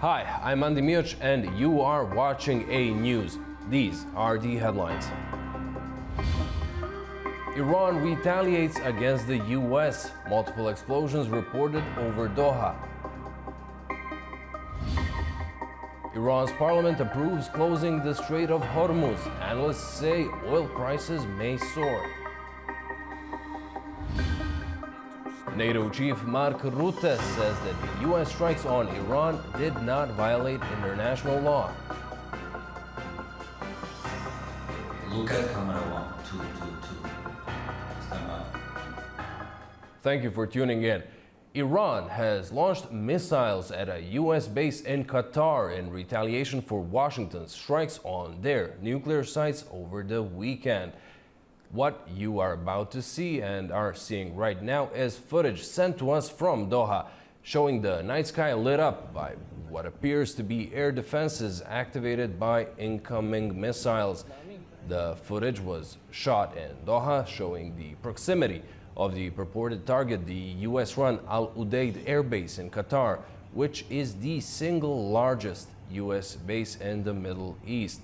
Hi, I'm Andy Miuch and you are watching AnewZ. These are the headlines. Iran retaliates against the US. Multiple explosions reported over Doha. Iran's parliament approves closing the Strait of Hormuz. Analysts say oil prices may soar. NATO chief Mark Rutte says that the US strikes on Iran did not violate international law. Look at camera 1, 2. Stand by. Thank you for tuning in. Iran has launched missiles at a US base in Qatar in retaliation for Washington's strikes on their nuclear sites over the weekend. What you are about to see and are seeing right now is footage sent to us from Doha, showing the night sky lit up by what appears to be air defenses activated by incoming missiles. The footage was shot in Doha, showing the proximity of the purported target, the US-run Al Udeid Air Base in Qatar, which is the single largest US base in the Middle East.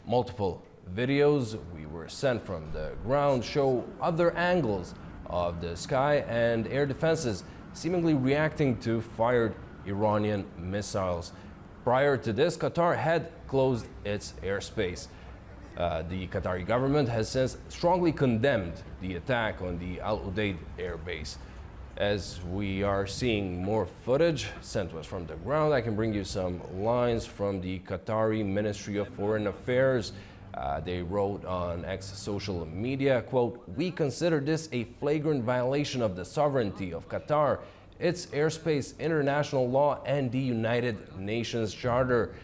Multiple videos we were sent from the ground show other angles of the sky and air defenses seemingly reacting to fired Iranian missiles. Prior to this, Qatar had closed its airspace. The Qatari government has since strongly condemned the attack on the Al Udeid Air Base. As we are seeing more footage sent to us from the ground, I can bring you some lines from the Qatari Ministry of Foreign Affairs. They wrote on X social media, quote, "We consider this a flagrant violation of the sovereignty of Qatar, its airspace, international law, and the United Nations Charter."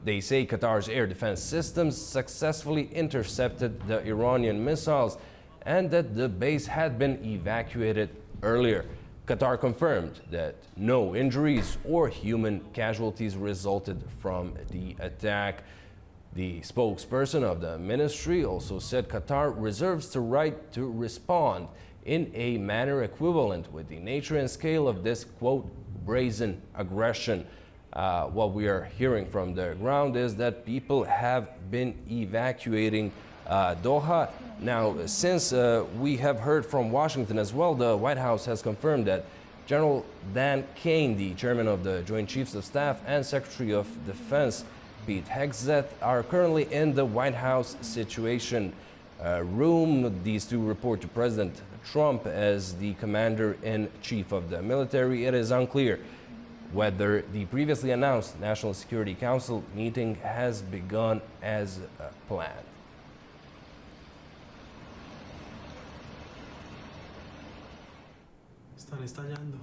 They say Qatar's air defense systems successfully intercepted the Iranian missiles and that the base had been evacuated earlier. Qatar confirmed that no injuries or human casualties resulted from the attack. The spokesperson of the ministry also said Qatar reserves the right to respond in a manner equivalent with the nature and scale of this, quote, brazen aggression. What we are hearing from the ground is that people have been evacuating Doha. Now, since we have heard from Washington as well, the White House has confirmed that General Dan Kane, the chairman of the Joint Chiefs of Staff and Secretary of Defense, Pete Hegseth, are currently in the White House Situation Room. These two report to President Trump as the commander-in-chief of the military. It is unclear whether the previously announced National Security Council meeting has begun as planned. Están estallando.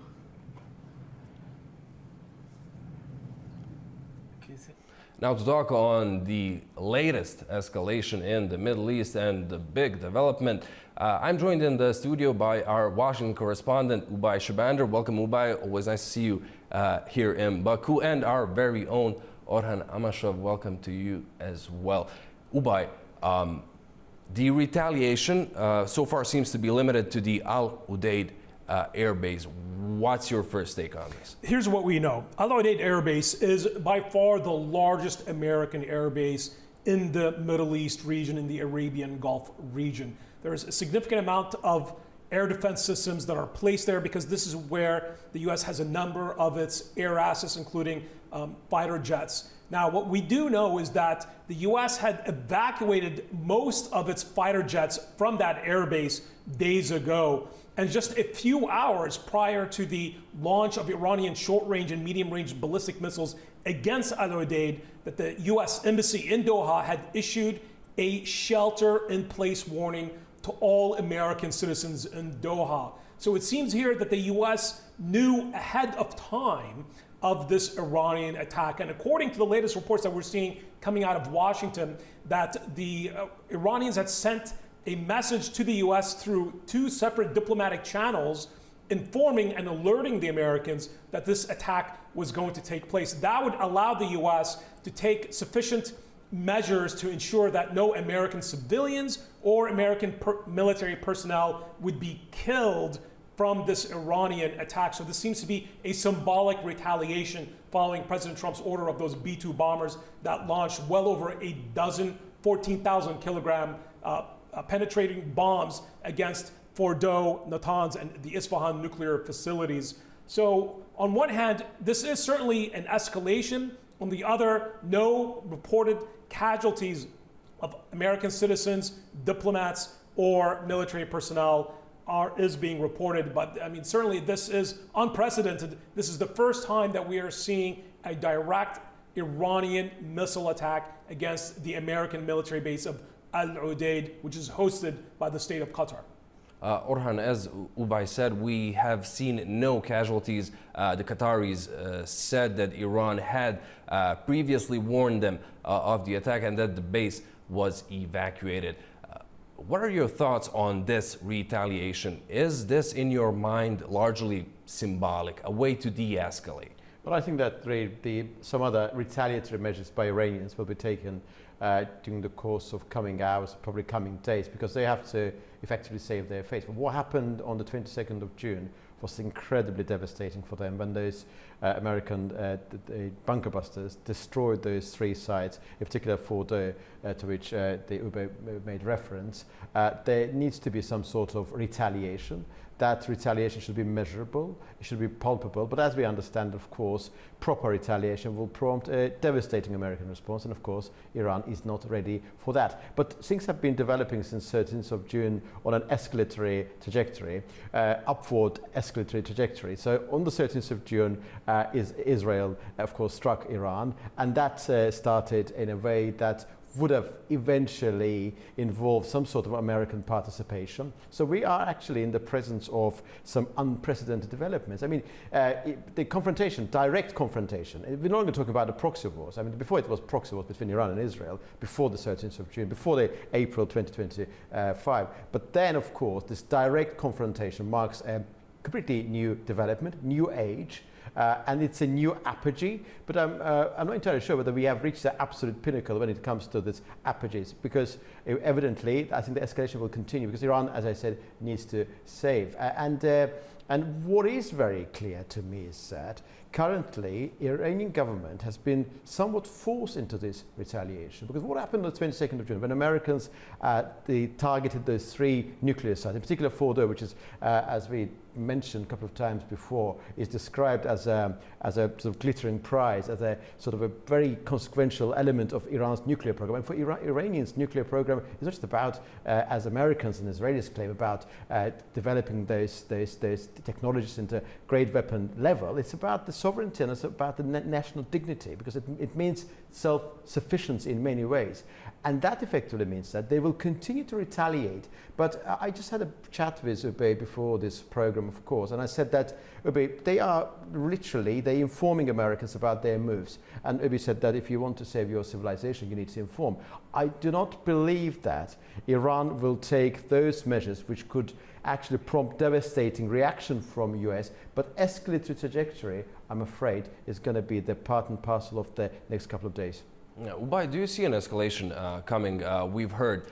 Now to talk on the latest escalation in the Middle East and the big development, I'm joined in the studio by our Washington correspondent, Ubay Shabander. Welcome, Ubay. Always nice to see you here in Baku. And our very own Orhan Pamuk. Welcome to you as well. Ubay, the retaliation so far seems to be limited to the Al Udeid Air Base. What's your first take on this? Here's what we know. Al Udeid Air Base is by far the largest American air base in the Middle East region, in the Arabian Gulf region. There is a significant amount of air defense systems that are placed there because this is where the US has a number of its air assets, including fighter jets. Now, what we do know is that the US had evacuated most of its fighter jets from that air base days ago. And just a few hours prior to the launch of Iranian short-range and medium-range ballistic missiles against Al Udeid, that the US Embassy in Doha had issued a shelter-in-place warning to all American citizens in Doha. So it seems here that the US knew ahead of time of this Iranian attack. And according to the latest reports that we're seeing coming out of Washington, that the Iranians had sent a message to the US through two separate diplomatic channels informing and alerting the Americans that this attack was going to take place. That would allow the US to take sufficient measures to ensure that no American civilians or American military personnel would be killed from this Iranian attack. So this seems to be a symbolic retaliation following President Trump's order of those B-2 bombers that launched well over a dozen 14,000 kilogram penetrating bombs against Fordow, Natanz, and the Isfahan nuclear facilities. So on one hand, this is certainly an escalation. On the other, no reported casualties of American citizens, diplomats, or military personnel is being reported. But I mean, certainly this is unprecedented. This is the first time that we are seeing a direct Iranian missile attack against the American military base of Al Udeid, which is hosted by the state of Qatar. Orhan, as Ubay said, we have seen no casualties. The Qataris said that Iran had previously warned them of the attack and that the base was evacuated. What are your thoughts on this retaliation? Is this, in your mind, largely symbolic, a way to de-escalate? Well, I think that some other retaliatory measures by Iranians will be taken during the course of coming hours, probably coming days, because they have to effectively save their face. But what happened on the 22nd of June was incredibly devastating for them when those American bunker busters destroyed those three sites, in particular Fordow, to which the Ubay made reference. There needs to be some sort of retaliation. That retaliation should be measurable, it should be palpable, but as we understand, of course, proper retaliation will prompt a devastating American response, and of course, Iran is not ready for that. But things have been developing since 13th of June on an escalatory trajectory, upward escalatory trajectory. So on the 13th of June, Israel, of course, struck Iran, and that started in a way that would have eventually involved some sort of American participation. So we are actually in the presence of some unprecedented developments. I mean, the confrontation, direct confrontation, we're not going to talk about the proxy wars. I mean, before it was proxy wars between Iran and Israel, before the 13th of June, before the April 2025. But then, of course, this direct confrontation marks a completely new development, new age, and it's a new apogee, but I'm not entirely sure whether we have reached the absolute pinnacle when it comes to this apogees, because evidently I think the escalation will continue because Iran, as I said, needs to save. And what is very clear to me is that currently Iranian government has been somewhat forced into this retaliation, because what happened on the 22nd of June when Americans they targeted those three nuclear sites, in particular Fordow, which is, as we mentioned a couple of times before, is described as a sort of glittering prize, as a sort of a very consequential element of Iran's nuclear program. And for Iranians, nuclear program is not just about, as Americans and Israelis claim, about developing those technologies into great weapon level. It's about the sovereignty and it's about the national dignity, because it means self-sufficiency in many ways. And that effectively means that they will continue to retaliate. But I just had a chat with Ubay before this program, of course, and I said that Ubay, they're informing Americans about their moves. And Ubay said that if you want to save your civilization, you need to inform. I do not believe that Iran will take those measures which could actually prompt devastating reaction from US, but escalatory trajectory, I'm afraid, is going to be the part and parcel of the next couple of days. Ubay, do you see an escalation coming? We've heard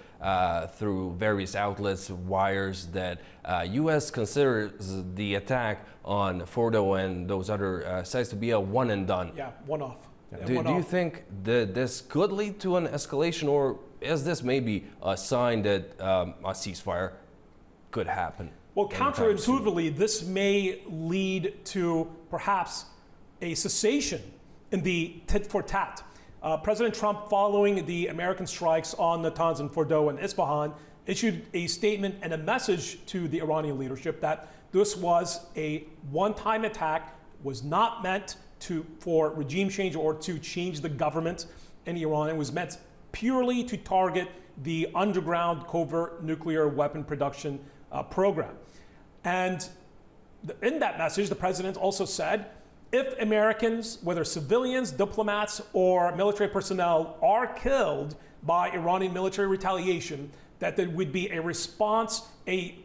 through various outlets, wires, that U.S. considers the attack on Fordow and those other sites to be a one and done. Yeah, one off. Yeah, do you think that this could lead to an escalation, or is this maybe a sign that a ceasefire could happen? Well, counterintuitively, this may lead to perhaps a cessation in the tit for tat. President Trump, following the American strikes on Natanz and Fordow and Isfahan, issued a statement and a message to the Iranian leadership that this was a one-time attack, was not meant for regime change or to change the government in Iran. It was meant purely to target the underground covert nuclear weapon production program. And in that message, the president also said, if Americans, whether civilians, diplomats, or military personnel, are killed by Iranian military retaliation, that there would be a response, a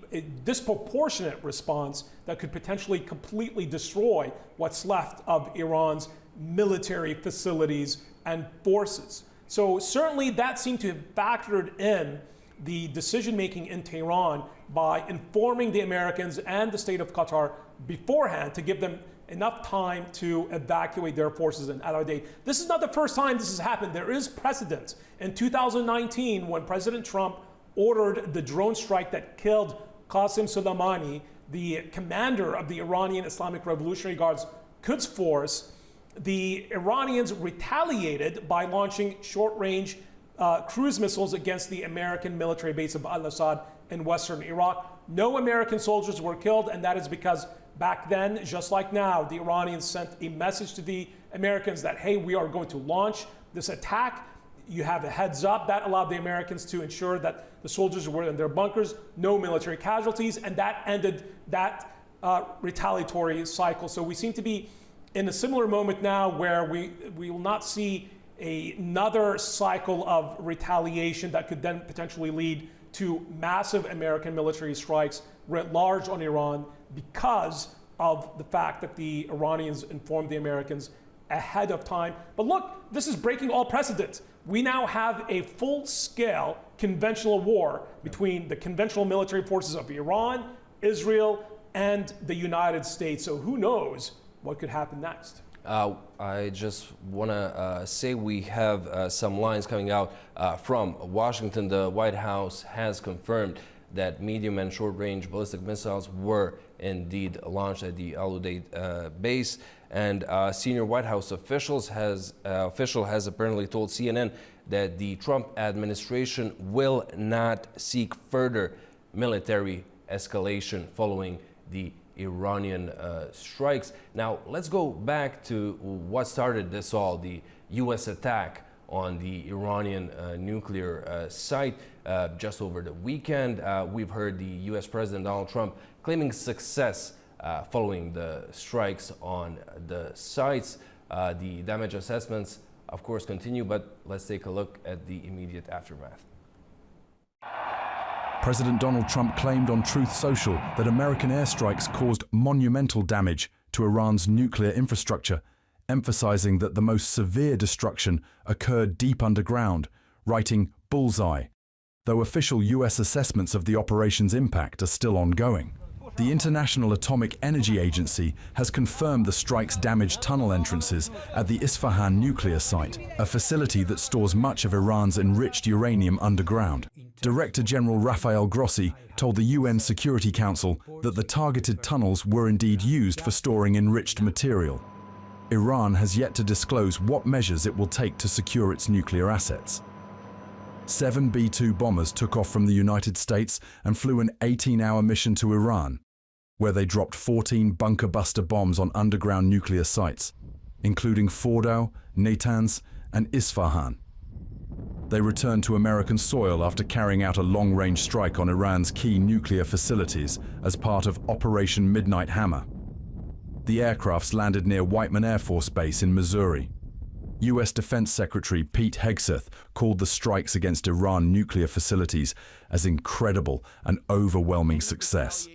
disproportionate response that could potentially completely destroy what's left of Iran's military facilities and forces. So certainly that seemed to have factored in the decision-making in Tehran by informing the Americans and the state of Qatar beforehand to give them enough time to evacuate their forces in Al-Udeid. This is not the first time this has happened. There is precedent. In 2019, when President Trump ordered the drone strike that killed Qasem Soleimani, the commander of the Iranian Islamic Revolutionary Guard's Quds Force, the Iranians retaliated by launching short-range cruise missiles against the American military base of Al-Assad in western Iraq. No American soldiers were killed, and that is because back then, just like now, the Iranians sent a message to the Americans that, hey, we are going to launch this attack. You have a heads up. That allowed the Americans to ensure that the soldiers were in their bunkers, no military casualties, and that ended that retaliatory cycle. So we seem to be in a similar moment now where we will not see another cycle of retaliation that could then potentially lead to massive American military strikes writ large on Iran because of the fact that the Iranians informed the Americans ahead of time. But look, this is breaking all precedent. We now have a full-scale conventional war between the conventional military forces of Iran, Israel, and the United States. So who knows what could happen next? I just want to say we have some lines coming out from Washington. The White House has confirmed that medium and short-range ballistic missiles were indeed launched at the Al-Udeid base. And senior White House official has apparently told CNN that the Trump administration will not seek further military escalation following the Iranian strikes. Now, let's go back to what started this all, the U.S. attack on the Iranian nuclear site just over the weekend. We've heard the U.S. President Donald Trump claiming success following the strikes on the sites. The damage assessments, of course, continue, but let's take a look at the immediate aftermath. President Donald Trump claimed on Truth Social that American airstrikes caused monumental damage to Iran's nuclear infrastructure, emphasizing that the most severe destruction occurred deep underground, writing bullseye, though official U.S. assessments of the operation's impact are still ongoing. The International Atomic Energy Agency has confirmed the strikes damaged tunnel entrances at the Isfahan nuclear site, a facility that stores much of Iran's enriched uranium underground. Director General Rafael Grossi told the UN Security Council that the targeted tunnels were indeed used for storing enriched material. Iran has yet to disclose what measures it will take to secure its nuclear assets. 7 B-2 bombers took off from the United States and flew an 18-hour mission to Iran, where they dropped 14 bunker-buster bombs on underground nuclear sites, including Fordow, Natanz, and Isfahan. They returned to American soil after carrying out a long-range strike on Iran's key nuclear facilities as part of Operation Midnight Hammer. The aircrafts landed near Whiteman Air Force Base in Missouri. U.S. Defense Secretary Pete Hegseth called the strikes against Iran nuclear facilities as incredible and overwhelming success.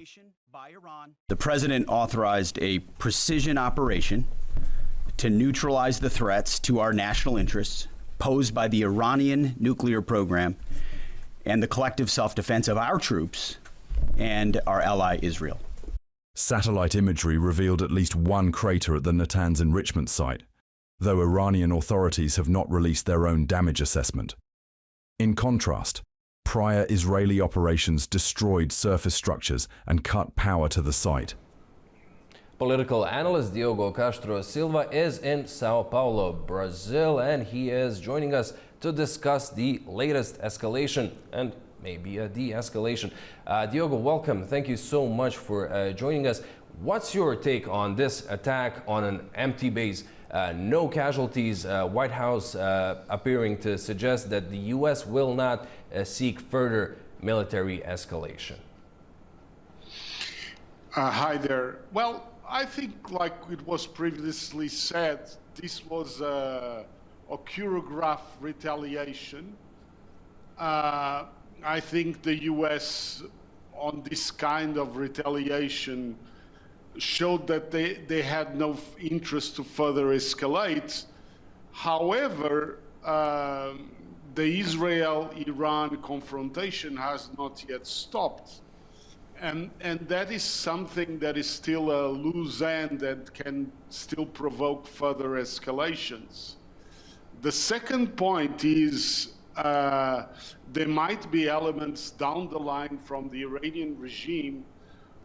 The president authorized a precision operation to neutralize the threats to our national interests posed by the Iranian nuclear program and the collective self-defense of our troops and our ally Israel. Satellite imagery revealed at least one crater at the Natanz enrichment site, though Iranian authorities have not released their own damage assessment. In contrast, prior Israeli operations destroyed surface structures and cut power to the site. Political analyst Diogo Castro Silva is in Sao Paulo, Brazil, and he is joining us to discuss the latest escalation and maybe a de-escalation. Diogo, welcome. Thank you so much for joining us. What's your take on this attack on an empty base? No casualties, White House appearing to suggest that the U.S. will not seek further military escalation. Hi there. Well, I think, like it was previously said, this was a choreographed retaliation. I think the U.S. on this kind of retaliation showed that they had no interest to further escalate. However, the Israel-Iran confrontation has not yet stopped. And that is something that is still a loose end and can still provoke further escalations. The second point is there might be elements down the line from the Iranian regime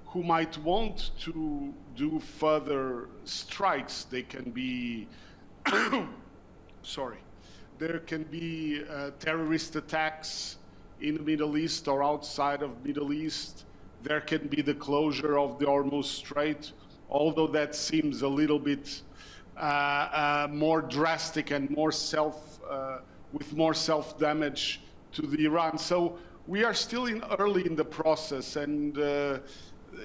who might want to do further strikes. They can be, sorry, there can be terrorist attacks in the Middle East or outside of Middle East. There can be the closure of the Hormuz Strait, although that seems a little bit more drastic and more with more self-damage to the Iran. So we are still early in the process, and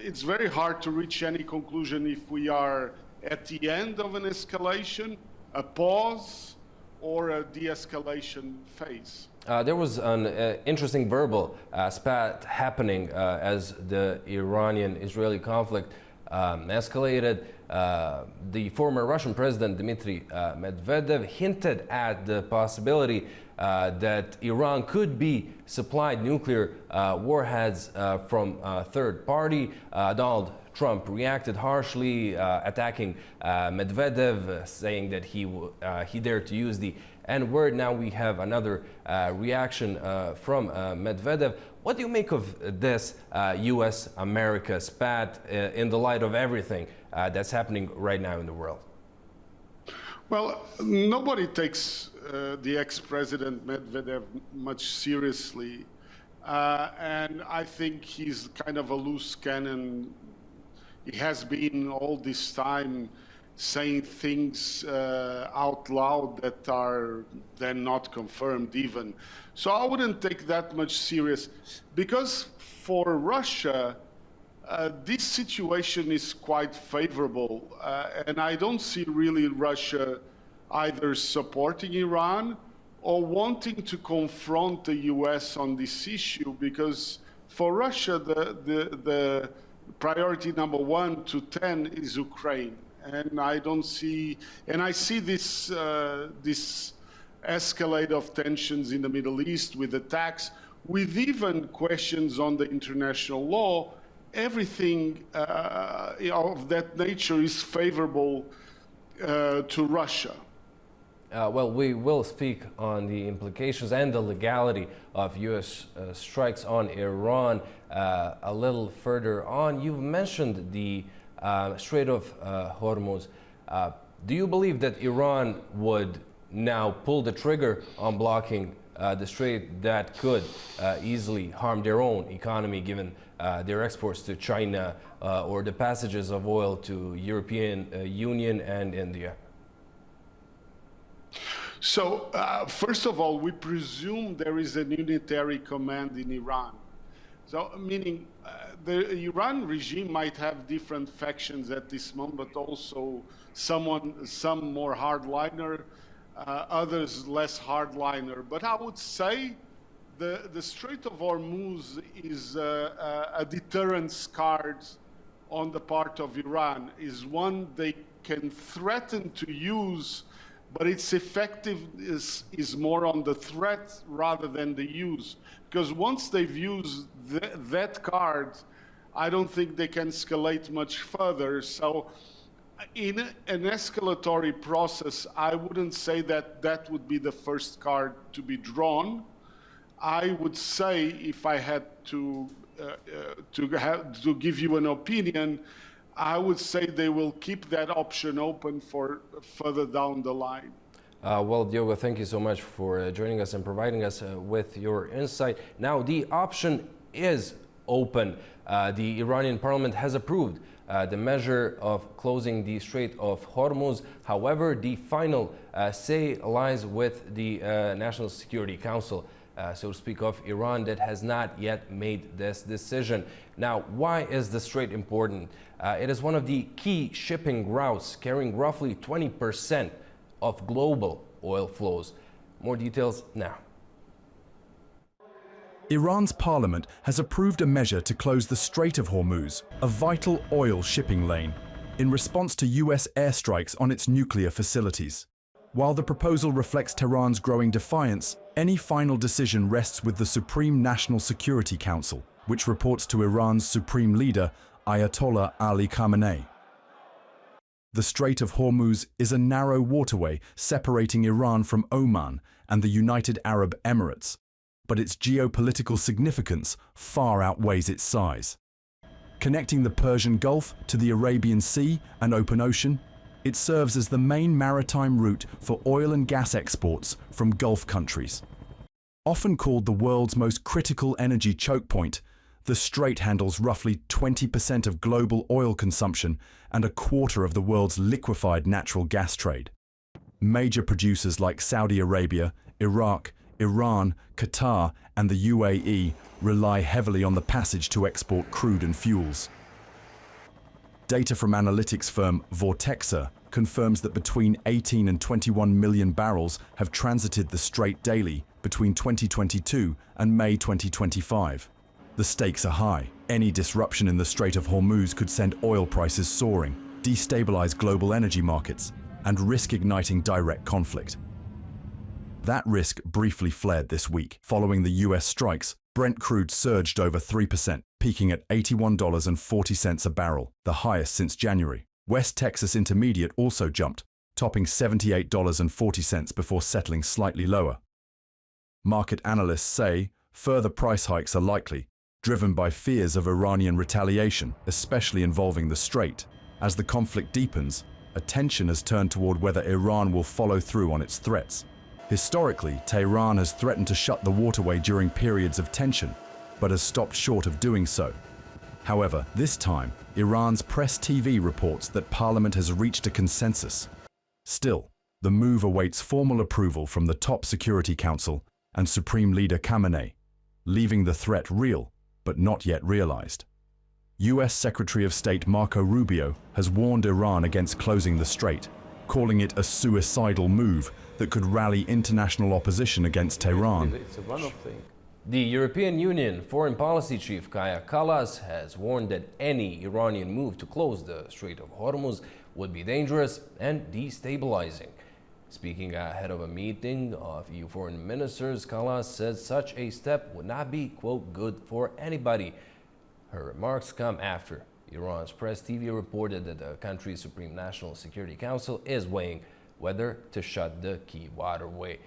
it's very hard to reach any conclusion if we are at the end of an escalation, a pause, or a de-escalation phase. There was an interesting verbal spat happening as the Iranian-Israeli conflict escalated. The former Russian President Dmitry Medvedev hinted at the possibility that Iran could be supplied nuclear warheads from a third party. Donald Trump reacted harshly, attacking Medvedev, saying that he dared to use the N-word. Now we have another reaction from Medvedev. What do you make of this U.S.-America spat in the light of everything that's happening right now in the world? Well, nobody takes the ex-president Medvedev much seriously. And I think he's kind of a loose cannon. He has been all this time saying things out loud that are then not confirmed even. So I wouldn't take that much serious, because for Russia, this situation is quite favorable. And I don't see really Russia either supporting Iran or wanting to confront the US on this issue, because for Russia, the priority number 1 to 10 is Ukraine. And I don't see, and I see this escalate of tensions in the Middle East with attacks, with even questions on the international law. Everything of that nature is favorable to Russia. Well, we will speak on the implications and the legality of U.S. Strikes on Iran a little further on. You've mentioned the Strait of Hormuz. Do you believe that Iran would now pull the trigger on blocking the strait that could easily harm their own economy, given their exports to China or the passages of oil to European Union and India? So, first of all, we presume there is an unitary command in Iran. So, meaning the Iran regime might have different factions at this moment, but also some more hardliner, others less hardliner. But I would say the Strait of Hormuz is a deterrence card on the part of Iran, is one they can threaten to use, but its effectiveness is more on the threat rather than the use. Because once they've used that card, I don't think they can escalate much further. So in an escalatory process, I wouldn't say that that would be the first card to be drawn. I would say, if I had to give you an opinion, I would say they will keep that option open for further down the line. Well, Diogo, thank you so much for joining us and providing us with your insight. Now, the option is open. The Iranian parliament has approved the measure of closing the Strait of Hormuz. However, the final say lies with the National Security Council, so to speak, of Iran, that has not yet made this decision. Now, why is the strait important? It is one of the key shipping routes, carrying roughly 20% of global oil flows. More details now. Iran's parliament has approved a measure to close the Strait of Hormuz, a vital oil shipping lane, in response to US airstrikes on its nuclear facilities. While the proposal reflects Tehran's growing defiance, any final decision rests with the Supreme National Security Council, which reports to Iran's supreme leader, Ayatollah Ali Khamenei. The Strait of Hormuz is a narrow waterway separating Iran from Oman and the United Arab Emirates, but its geopolitical significance far outweighs its size. Connecting the Persian Gulf to the Arabian Sea and open ocean, it serves as the main maritime route for oil and gas exports from Gulf countries. Often called the world's most critical energy choke point, the strait handles roughly 20% of global oil consumption and a quarter of the world's liquefied natural gas trade. Major producers like Saudi Arabia, Iraq, Iran, Qatar, and the UAE rely heavily on the passage to export crude and fuels. Data from analytics firm Vortexa confirms that between 18 and 21 million barrels have transited the strait daily between 2022 and May 2025. The stakes are high. Any disruption in the Strait of Hormuz could send oil prices soaring, destabilize global energy markets, and risk igniting direct conflict. That risk briefly flared this week. Following the US strikes, Brent crude surged over 3%, peaking at $81.40 a barrel, the highest since January. West Texas Intermediate also jumped, topping $78.40 before settling slightly lower. Market analysts say further price hikes are likely, driven by fears of Iranian retaliation, especially involving the strait. As the conflict deepens, attention has turned toward whether Iran will follow through on its threats. Historically, Tehran has threatened to shut the waterway during periods of tension, but has stopped short of doing so. However, this time, Iran's Press TV reports that Parliament has reached a consensus. Still, the move awaits formal approval from the top Security Council and Supreme Leader Khamenei, leaving the threat real, but not yet realized. US Secretary of State Marco Rubio has warned Iran against closing the strait, calling it a suicidal move that could rally international opposition against Tehran. It's a one-off thing. The European Union Foreign Policy Chief Kaja Kallas has warned that any Iranian move to close the Strait of Hormuz would be dangerous and destabilizing. Speaking ahead of a meeting of EU foreign ministers, Kallas said such a step would not be, quote, good for anybody. Her remarks come after Iran's Press TV reported that the country's Supreme National Security Council is weighing whether to shut the key waterway.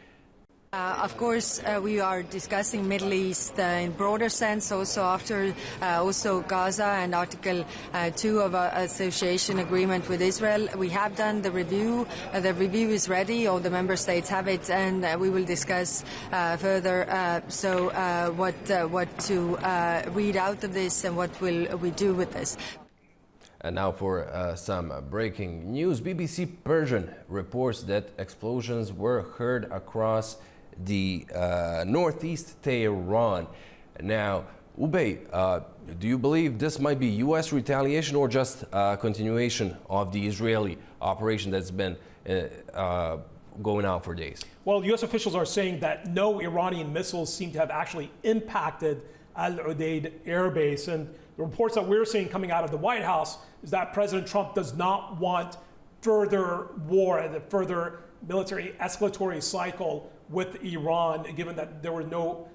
Of course, we are discussing Middle East in broader sense, also after also Gaza and Article 2 of our association agreement with Israel. We have done the review. The review is ready. All the member states have it, and we will discuss further. What to read out of this and what will we do with this. And now for some breaking news. BBC Persian reports that explosions were heard across the northeast Tehran. Now, Ubey, do you believe this might be U.S. retaliation or just continuation of the Israeli operation that's been going on for days? Well, U.S. officials are saying that no Iranian missiles seem to have actually impacted Al Udeid Air Base. And the reports that we're seeing coming out of the White House is that President Trump does not want further war, the further military escalatory cycle with Iran, given that there were no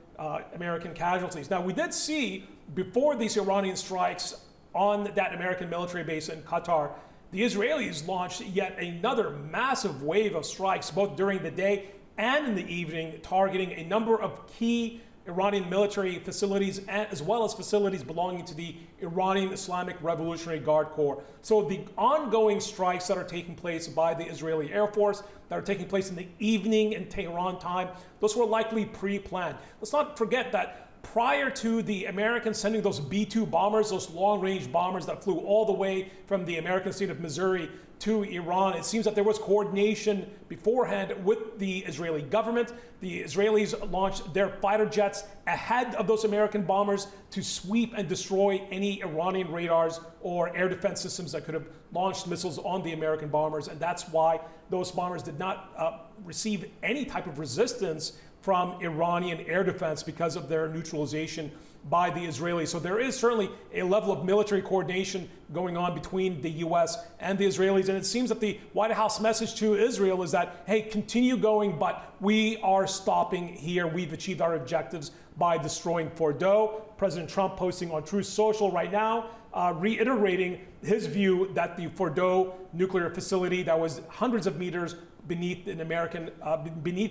American casualties. Now, we did see before these Iranian strikes on that American military base in Qatar, the Israelis launched yet another massive wave of strikes, both during the day and in the evening, targeting a number of key Iranian military facilities, as well as facilities belonging to the Iranian Islamic Revolutionary Guard Corps. So the ongoing strikes that are taking place by the Israeli Air Force, that are taking place in the evening in Tehran time, those were likely pre-planned. Let's not forget that prior to the Americans sending those B-2 bombers, those long-range bombers that flew all the way from the American state of Missouri to Iran, it seems that there was coordination beforehand with the Israeli government. The Israelis launched their fighter jets ahead of those American bombers to sweep and destroy any Iranian radars or air defense systems that could have launched missiles on the American bombers. And that's why those bombers did not receive any type of resistance from Iranian air defense because of their neutralization by the Israelis. So there is certainly a level of military coordination going on between the US and the Israelis. And it seems that the White House message to Israel is that, hey, continue going, but we are stopping here. We've achieved our objectives by destroying Fordo. President Trump posting on Truth Social right now, reiterating his view that the Fordo nuclear facility that was hundreds of meters beneath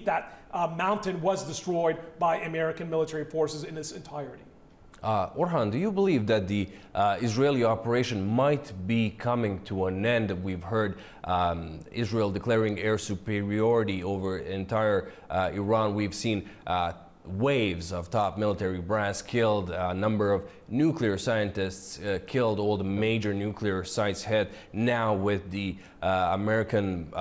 that mountain was destroyed by American military forces in its entirety. Orhan, do you believe that the Israeli operation might be coming to an end? We've heard Israel declaring air superiority over entire Iran. We've seen waves of top military brass killed, a number of nuclear scientists killed, all the major nuclear sites hit. Now with the American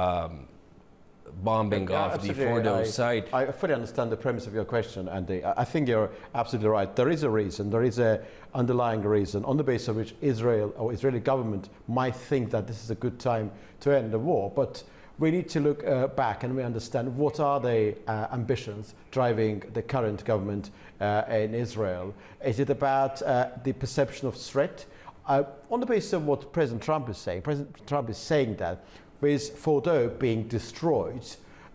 bombing of the Fordo site. I fully understand the premise of your question, Andy. I think you're absolutely right. There is a reason, there is an underlying reason on the basis of which Israel or Israeli government might think that this is a good time to end the war. But we need to look back and we understand what are the ambitions driving the current government in Israel. Is it about the perception of threat? On the basis of what President Trump is saying, President Trump is saying that with Fordo being destroyed,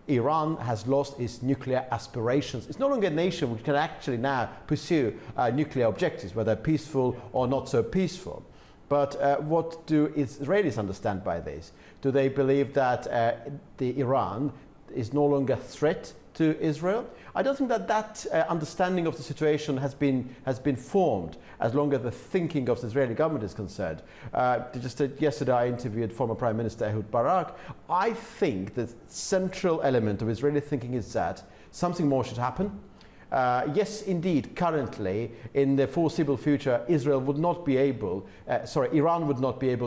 Iran has lost its nuclear aspirations. It's no longer a nation which can actually now pursue nuclear objectives, whether peaceful or not so peaceful. But what do Israelis understand by this? Do they believe that the Iran is no longer a threat to Israel? I don't think that understanding of the situation has been formed as long as the thinking of the Israeli government is concerned. Just yesterday I interviewed former Prime Minister Ehud Barak. I think the central element of Israeli thinking is that something more should happen. Yes, indeed, currently, in the foreseeable future, Iran would not be able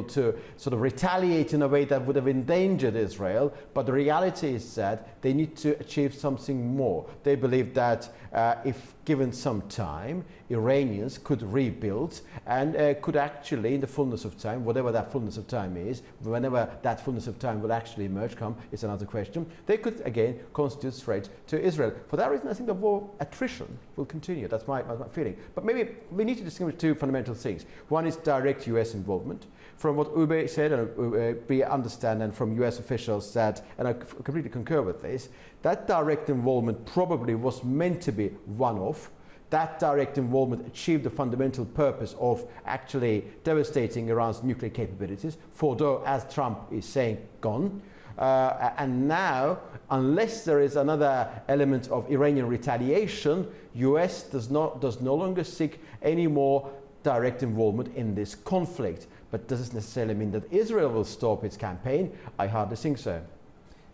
to sort of retaliate in a way that would have endangered Israel. But the reality is that they need to achieve something more. They believe that if given some time, Iranians could rebuild and could actually, in the fullness of time, whatever that fullness of time is, whenever that fullness of time will actually emerge, it's another question, they could again constitute threat to Israel. For that reason, I think the war attrition will continue. That's my feeling. But maybe we need to distinguish two fundamental things. One is direct US involvement. From what Ube said, and we understand, and from US officials that, and I completely concur with this, that direct involvement probably was meant to be one-off. That direct involvement achieved the fundamental purpose of actually devastating Iran's nuclear capabilities. Fordo, as Trump is saying, gone. And now, unless there is another element of Iranian retaliation, US does no longer seek any more direct involvement in this conflict. But does this necessarily mean that Israel will stop its campaign? I hardly think so.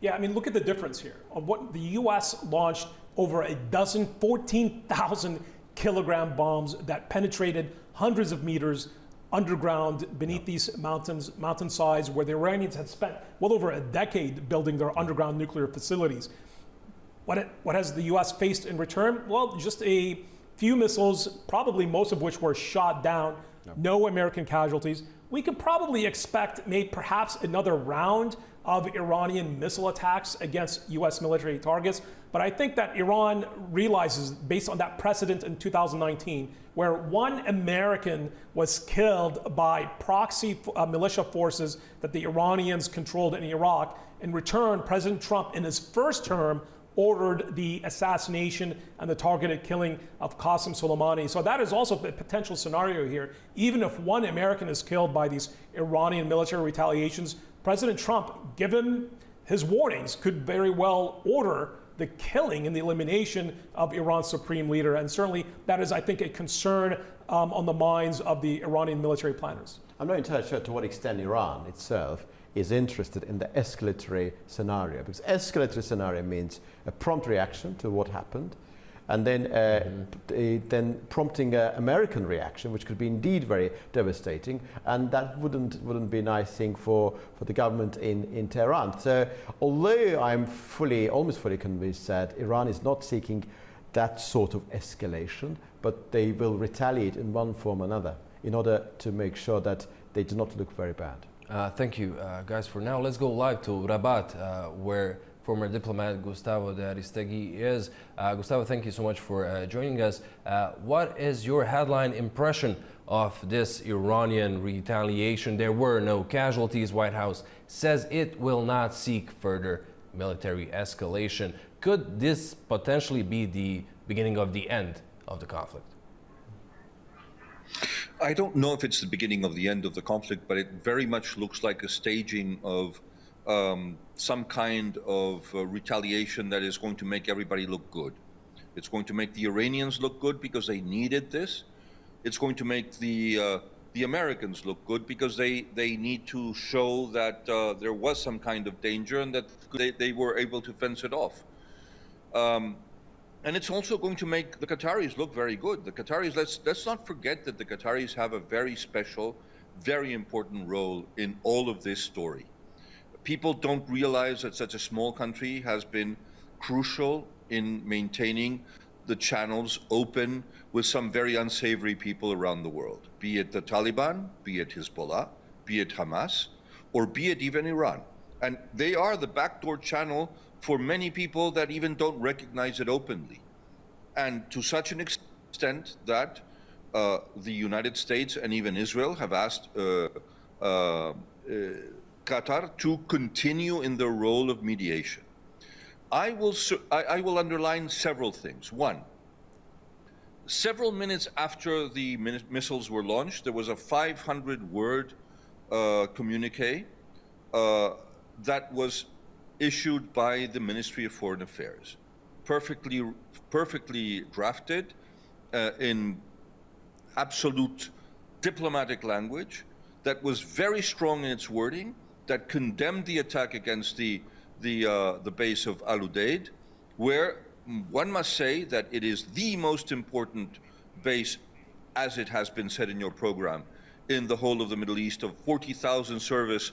Yeah, I mean, look at the difference here. Of what the US launched over a dozen 14,000 kilogram bombs that penetrated hundreds of meters underground beneath these mountainsides where the Iranians had spent well over a decade building their underground nuclear facilities. What has the US faced in return? Well, just a few missiles, probably most of which were shot down, no American casualties. We could probably expect perhaps another round of Iranian missile attacks against US military targets. But I think that Iran realizes, based on that precedent in 2019, where one American was killed by proxy militia forces that the Iranians controlled in Iraq. In return, President Trump, in his first term, ordered the assassination and the targeted killing of Qasem Soleimani. So that is also a potential scenario here. Even if one American is killed by these Iranian military retaliations, President Trump, given his warnings, could very well order the killing and the elimination of Iran's supreme leader. And certainly that is, I think, a concern on the minds of the Iranian military planners. I'm not entirely sure to what extent Iran itself is interested in the escalatory scenario, because escalatory scenario means a prompt reaction to what happened, and then prompting an American reaction, which could be indeed very devastating, and that wouldn't be a nice thing for the government in Tehran. So, although I'm almost fully convinced that Iran is not seeking that sort of escalation, but they will retaliate in one form or another in order to make sure that they do not look very bad. Thank you, guys. For now, let's go live to Rabat, where former diplomat Gustavo De Santis. Gustavo, thank you so much for joining us. What is your headline impression of this Iranian retaliation? There were no casualties. White House says it will not seek further military escalation. Could this potentially be the beginning of the end of the conflict? I don't know if it's the beginning of the end of the conflict, but it very much looks like a staging of some kind of retaliation that is going to make everybody look good. It's going to make the Iranians look good because they needed this. It's going to make the Americans look good because they need to show that there was some kind of danger and that they were able to fence it off. And it's also going to make the Qataris look very good. The Qataris, let's not forget that the Qataris have a very special, very important role in all of this story. People don't realize that such a small country has been crucial in maintaining the channels open with some very unsavory people around the world, be it the Taliban, be it Hezbollah, be it Hamas, or be it even Iran. And they are the backdoor channel for many people that even don't recognize it openly. And to such an extent that the United States and even Israel have asked Qatar to continue in the role of mediation. I will underline several things. One, several minutes after the missiles were launched, there was a 500-word communique that was issued by the Ministry of Foreign Affairs, perfectly drafted in absolute diplomatic language, that was very strong in its wording, that condemned the attack against the base of Al-Udeid, where one must say that it is the most important base, as it has been said in your program, in the whole of the Middle East, of 40,000 service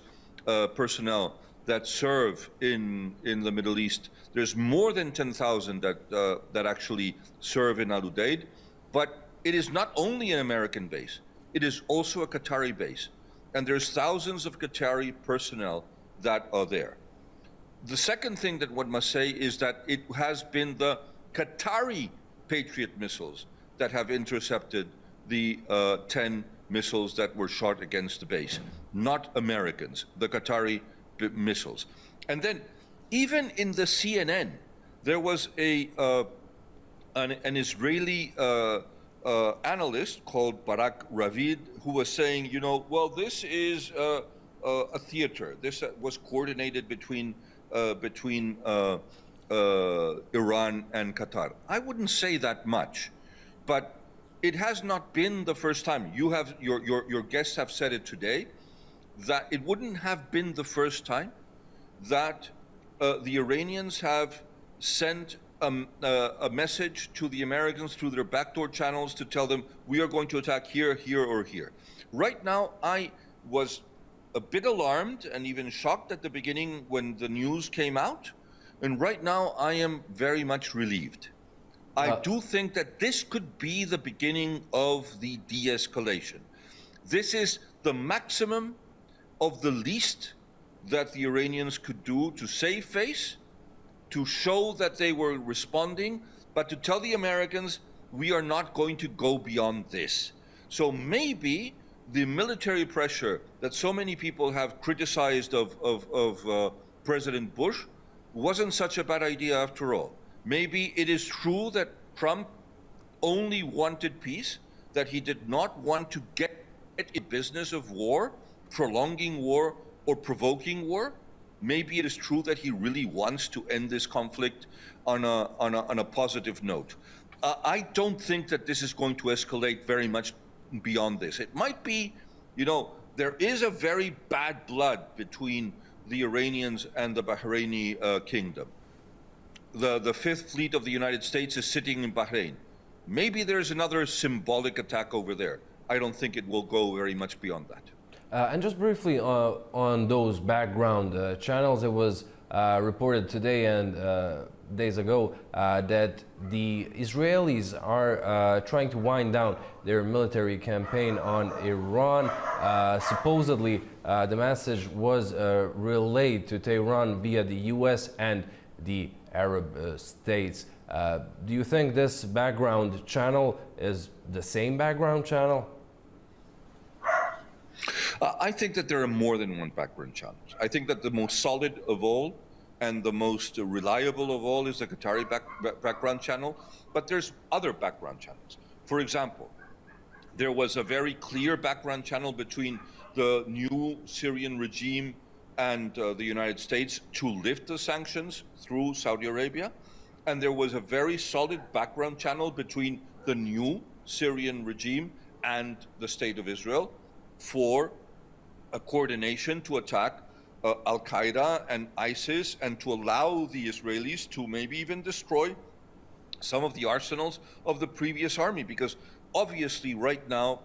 personnel that serve in the Middle East. There's more than 10,000 that actually serve in Al-Udeid, but it is not only an American base, it is also a Qatari base. And there's thousands of Qatari personnel that are there. The second thing that one must say is that it has been the Qatari Patriot missiles that have intercepted the 10 missiles that were shot against the base, not Americans, the Qatari missiles. And then even in the CNN, there was an Israeli analyst called Javeid who was saying, you know, well, this is a theater. This was coordinated between Iran and Qatar. I wouldn't say that much, but it has not been the first time. You have your guests have said it today, that it wouldn't have been the first time that the Iranians have sent a message to the Americans through their backdoor channels to tell them, we are going to attack here, here, or here. Right now, I was a bit alarmed and even shocked at the beginning when the news came out. And right now, I am very much relieved. I do think that this could be the beginning of the de-escalation. This is the maximum of the least that the Iranians could do to save face, to show that they were responding, but to tell the Americans, we are not going to go beyond this. So maybe the military pressure that so many people have criticized of President Bush wasn't such a bad idea after all. Maybe it is true that Trump only wanted peace, that he did not want to get in business of war, prolonging war, or provoking war. Maybe it is true that he really wants to end this conflict on a positive note. I don't think that this is going to escalate very much beyond this. It might be, you know, there is a very bad blood between the Iranians and the Bahraini kingdom. The Fifth Fleet of the United States is sitting in Bahrain. Maybe there's another symbolic attack over there. I don't think it will go very much beyond that. And just briefly on those background channels, it was reported today and days ago that the Israelis are trying to wind down their military campaign on Iran. Supposedly, the message was relayed to Tehran via the US and the Arab states. Do you think this background channel is the same background channel? I think that there are more than one background channel. I think that the most solid of all and the most reliable of all is the Qatari background channel, but there's other background channels. For example, there was a very clear background channel between the new Syrian regime and the United States to lift the sanctions through Saudi Arabia. And there was a very solid background channel between the new Syrian regime and the State of Israel for a coordination to attack Al-Qaeda and ISIS and to allow the Israelis to maybe even destroy some of the arsenals of the previous army. Because obviously right now,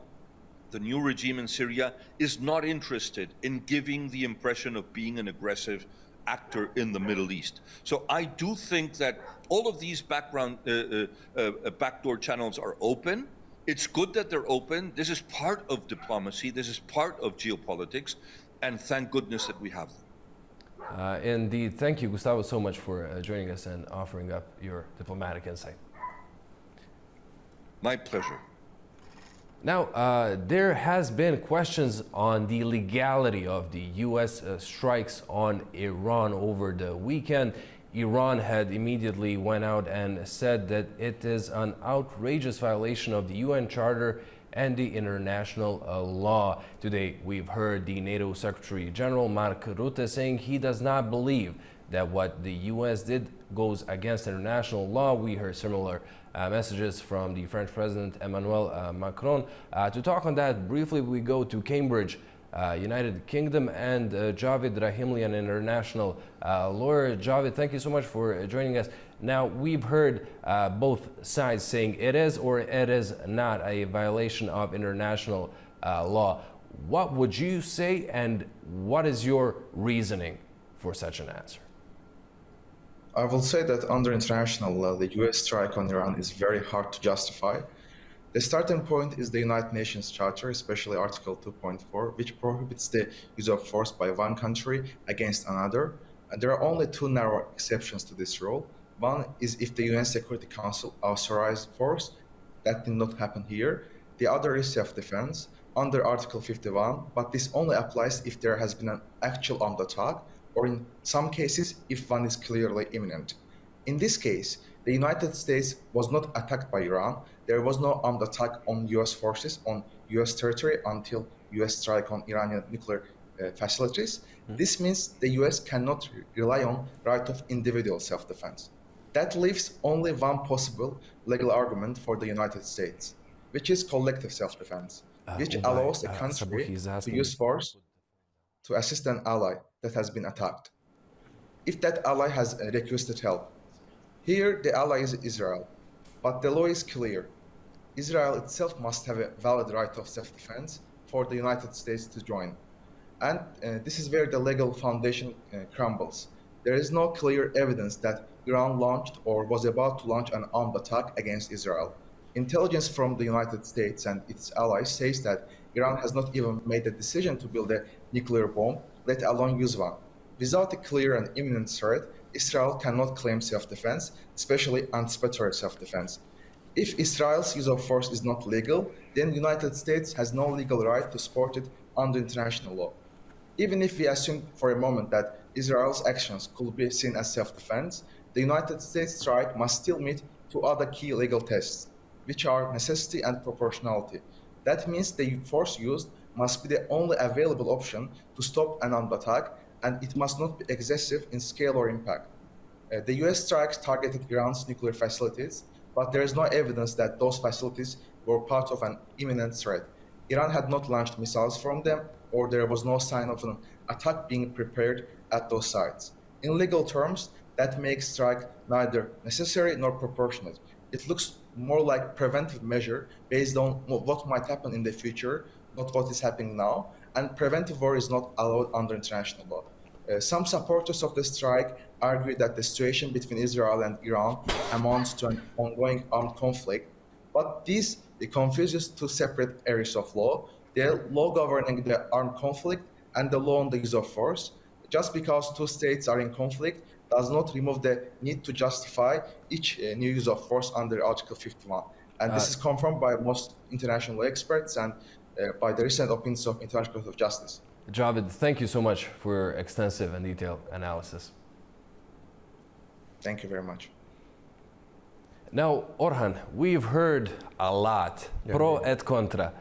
the new regime in Syria is not interested in giving the impression of being an aggressive actor in the Middle East. So I do think that all of these backdoor channels are open. It's good that they're open. This is part of diplomacy. This is part of geopolitics. And thank goodness that we have them. Indeed. Thank you, Gustavo, so much for joining us and offering up your diplomatic insight. My pleasure. Now, there has been questions on the legality of the U.S. Strikes on Iran over the weekend. Iran had immediately went out and said that it is an outrageous violation of the UN Charter and the international law. Today, we've heard the NATO Secretary General Mark Rutte saying he does not believe that what the U.S. did goes against international law. We heard similar messages from the French President Emmanuel Macron. To talk on that briefly, we go to Cambridge, United Kingdom, and Javeid Rahim, an international lawyer. Javeid, thank you so much for joining us. Now, we've heard both sides saying it is or it is not a violation of international law. What would you say, and what is your reasoning for such an answer? I will say that under international law, the US strike on Iran is very hard to justify. The starting point is the United Nations Charter, especially Article 2.4, which prohibits the use of force by one country against another. And there are only two narrow exceptions to this rule. One is if the UN Security Council authorized force. That did not happen here. The other is self-defense under Article 51, but this only applies if there has been an actual armed attack, or in some cases, if one is clearly imminent. In this case, the United States was not attacked by Iran. There was no armed attack on US forces on US territory until US strike on Iranian nuclear facilities. This means the US cannot rely on right of individual self-defense. That leaves only one possible legal argument for the United States, which is collective self-defense, which allows a country to use force to assist an ally that has been attacked, if that ally has requested help. Here, the ally is Israel, but the law is clear. Israel itself must have a valid right of self-defense for the United States to join. And this is where the legal foundation crumbles. There is no clear evidence that Iran launched or was about to launch an armed attack against Israel. Intelligence from the United States and its allies says that Iran has not even made the decision to build a nuclear bomb, let alone use one. Without a clear and imminent threat, Israel cannot claim self-defense, especially anticipatory self-defense. If Israel's use of force is not legal, then the United States has no legal right to support it under international law. Even if we assume for a moment that Israel's actions could be seen as self-defense, the United States strike must still meet two other key legal tests, which are necessity and proportionality. That means the force used must be the only available option to stop an armed attack, and it must not be excessive in scale or impact. The US strikes targeted Iran's nuclear facilities, but there is no evidence that those facilities were part of an imminent threat. Iran had not launched missiles from them, or there was no sign of an attack being prepared at those sites. In legal terms, that makes strike neither necessary nor proportionate. It looks more like preventive measure based on what might happen in the future, not what is happening now, and preventive war is not allowed under international law. Some supporters of the strike argue that the situation between Israel and Iran amounts to an ongoing armed conflict, but this confuses two separate areas of law: the law governing the armed conflict and the law on the use of force. Just because two states are in conflict does not remove the need to justify each new use of force under Article 51. And this is confirmed by most international law experts and by the recent opinions of International Court of Justice. Javeid, thank you so much for your extensive and detailed analysis. Thank you very much. Now, Orhan, we've heard a lot, pro et contra,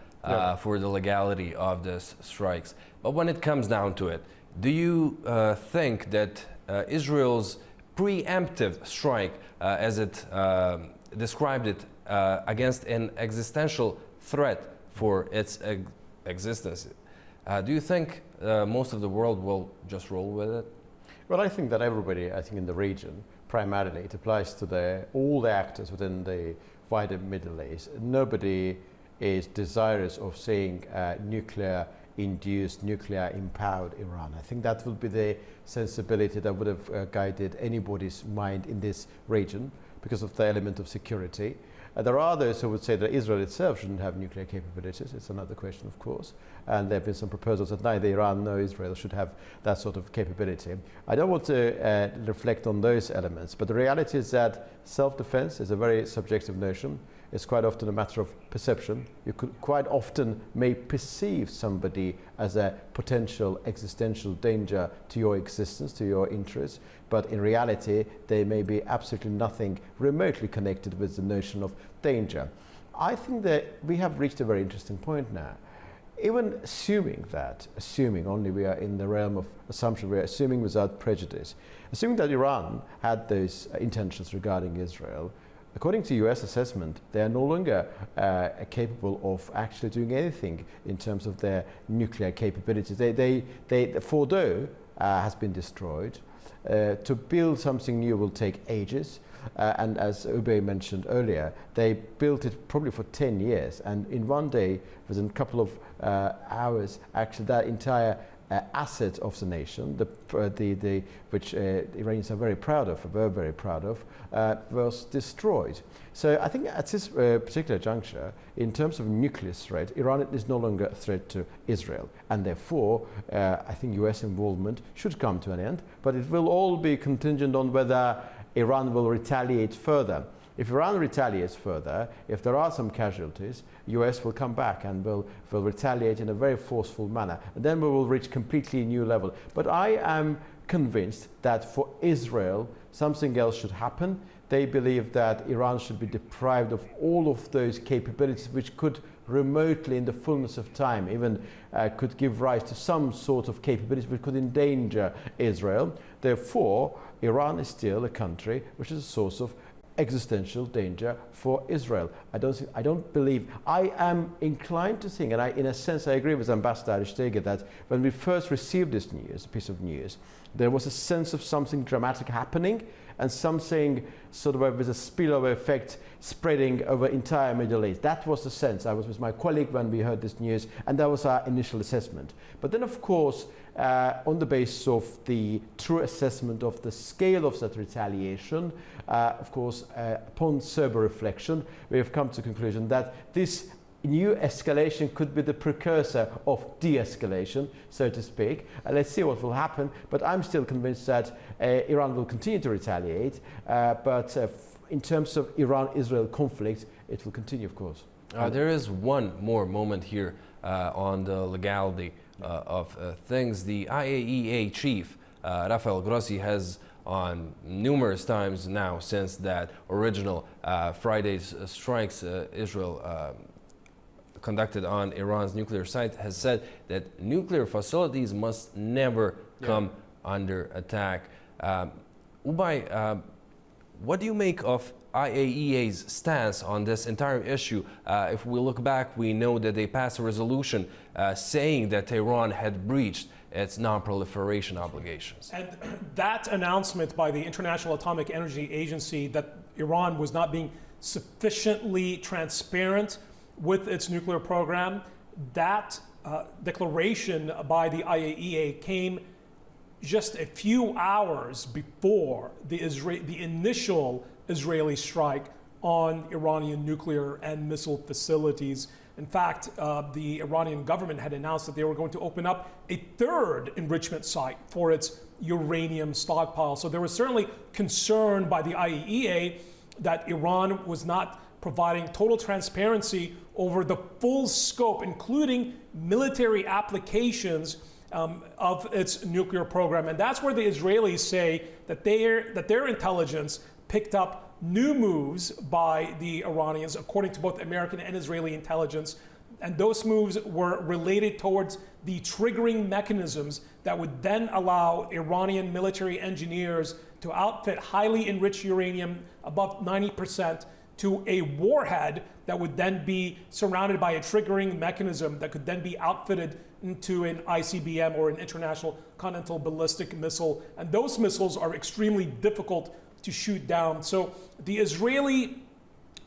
for the legality of these strikes. But when it comes down to it, do you think that Israel's preemptive strike, as it described it, against an existential threat for its existence, do you think most of the world will just roll with it? Well, I think that everybody, I think in the region, primarily, it applies to all the actors within the wider Middle East. Nobody is desirous of seeing nuclear-induced, nuclear-empowered Iran. I think that will be the sensibility that would have guided anybody's mind in this region because of the element of security. There are those who would say that Israel itself shouldn't have nuclear capabilities. It's another question, of course. And there have been some proposals that neither Iran nor Israel should have that sort of capability. I don't want to reflect on those elements, but the reality is that self-defense is a very subjective notion. It's quite often a matter of perception. You could quite often may perceive somebody as a potential existential danger to your existence, to your interests, but in reality, there may be absolutely nothing remotely connected with the notion of danger. I think that we have reached a very interesting point now. Even assuming only we are in the realm of assumption, we are assuming without prejudice, assuming that Iran had those intentions regarding Israel, according to US assessment, they are no longer capable of actually doing anything in terms of their nuclear capabilities. The Fordo has been destroyed. To build something new will take ages. And as Ube mentioned earlier, they built it probably for 10 years. And in one day, within a couple of hours, actually that entire asset of the nation, which Iranians are very proud of, were very proud of, was destroyed. So I think at this particular juncture, in terms of nuclear threat, Iran is no longer a threat to Israel. And therefore, I think US involvement should come to an end. But it will all be contingent on whether Iran will retaliate further. If Iran retaliates further, if there are some casualties, US will come back and will retaliate in a very forceful manner. And then we will reach completely new level. But I am convinced that for Israel, something else should happen. They believe that Iran should be deprived of all of those capabilities which could remotely, in the fullness of time, even could give rise to some sort of capabilities which could endanger Israel. Therefore, Iran is still a country which is a source of existential danger for Israel. I am inclined to think, and in a sense I agree with Ambassador Aristega, that when we first received this news, piece of news, there was a sense of something dramatic happening and something sort of with a spillover effect spreading over entire Middle East. That was the sense. I was with my colleague when we heard this news, and that was our initial assessment. But then, of course, on the basis of the true assessment of the scale of that retaliation, of course, upon sober reflection, we have come to the conclusion that this new escalation could be the precursor of de-escalation, so to speak. Let's see what will happen, but I'm still convinced that Iran will continue to retaliate, but in terms of Iran-Israel conflict, it will continue, of course. There is one more moment here on the legality of things. The IAEA chief, Rafael Grossi, has on numerous times now since that original Friday's strikes Israel conducted on Iran's nuclear site, has said that nuclear facilities must never come under attack. Ubay, what do you make of IAEA's stance on this entire issue? If we look back, we know that they passed a resolution saying that Tehran had breached its non-proliferation obligations. And that announcement by the International Atomic Energy Agency that Iran was not being sufficiently transparent with its nuclear program, that declaration by the IAEA came just a few hours before the initial Israeli strike on Iranian nuclear and missile facilities. In fact, the Iranian government had announced that they were going to open up a third enrichment site for its uranium stockpile. So there was certainly concern by the IAEA that Iran was not providing total transparency over the full scope, including military applications of its nuclear program. And that's where the Israelis say that their intelligence picked up new moves by the Iranians, according to both American and Israeli intelligence. And those moves were related towards the triggering mechanisms that would then allow Iranian military engineers to outfit highly enriched uranium above 90% to a warhead that would then be surrounded by a triggering mechanism that could then be outfitted into an ICBM or an International Continental Ballistic Missile. And those missiles are extremely difficult to shoot down. So the Israeli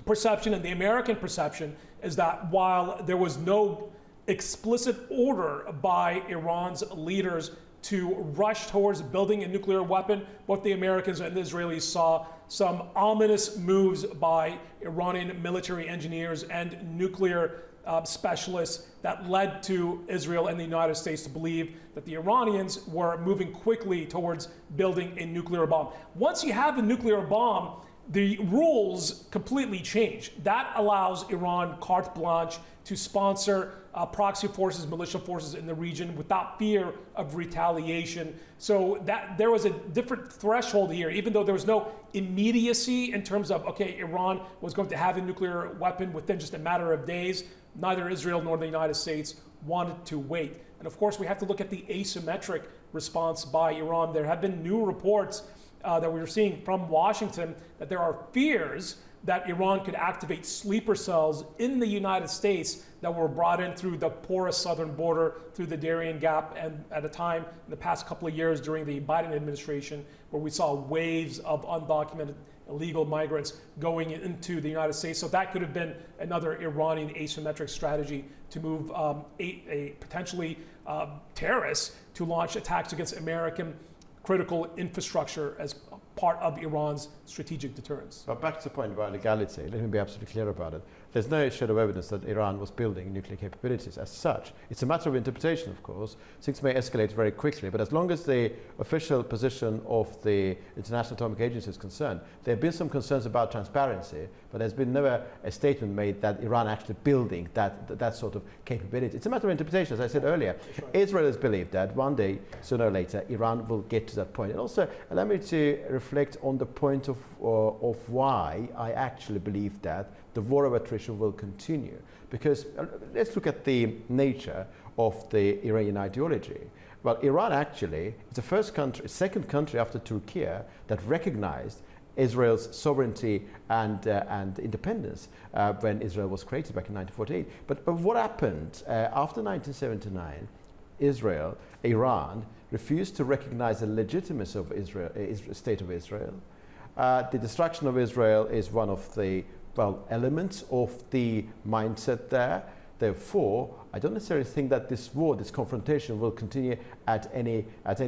perception and the American perception is that while there was no explicit order by Iran's leaders to rush towards building a nuclear weapon, both the Americans and the Israelis saw some ominous moves by Iranian military engineers and nuclear specialists that led to Israel and the United States to believe that the Iranians were moving quickly towards building a nuclear bomb. Once you have a nuclear bomb, the rules completely change. That allows Iran carte blanche to sponsor proxy forces, militia forces in the region without fear of retaliation. So that there was a different threshold here, even though there was no immediacy in terms of, okay, Iran was going to have a nuclear weapon within just a matter of days. Neither Israel nor the United States wanted to wait. And of course, we have to look at the asymmetric response by Iran. There have been new reports that we were seeing from Washington that there are fears that Iran could activate sleeper cells in the United States that were brought in through the porous southern border, through the Darien Gap, and at a time in the past couple of years during the Biden administration where we saw waves of undocumented illegal migrants going into the United States. So that could have been another Iranian asymmetric strategy to move a potentially terrorists to launch attacks against American critical infrastructure as part of Iran's strategic deterrence. But back to the point about legality, let me be absolutely clear about it. There's no shadow of evidence that Iran was building nuclear capabilities as such. It's a matter of interpretation, of course. Things may escalate very quickly, but as long as the official position of the International Atomic Agency is concerned, there have been some concerns about transparency, but there's been never a statement made that Iran actually building that sort of capability. It's a matter of interpretation, as I said earlier. Right. Israel has believed that one day, sooner or later, Iran will get to that point. And also, allow me to reflect on the point of why I actually believe that the war of attrition will continue. Because let's look at the nature of the Iranian ideology. Well, Iran actually is the second country after Turkey that recognized Israel's sovereignty and independence when Israel was created back in 1948. But what happened after 1979? Iran refused to recognize the legitimacy of Israel, state of Israel. The destruction of Israel is one of the elements of the mindset there. Therefore, I don't necessarily think that this war, this confrontation will continue at any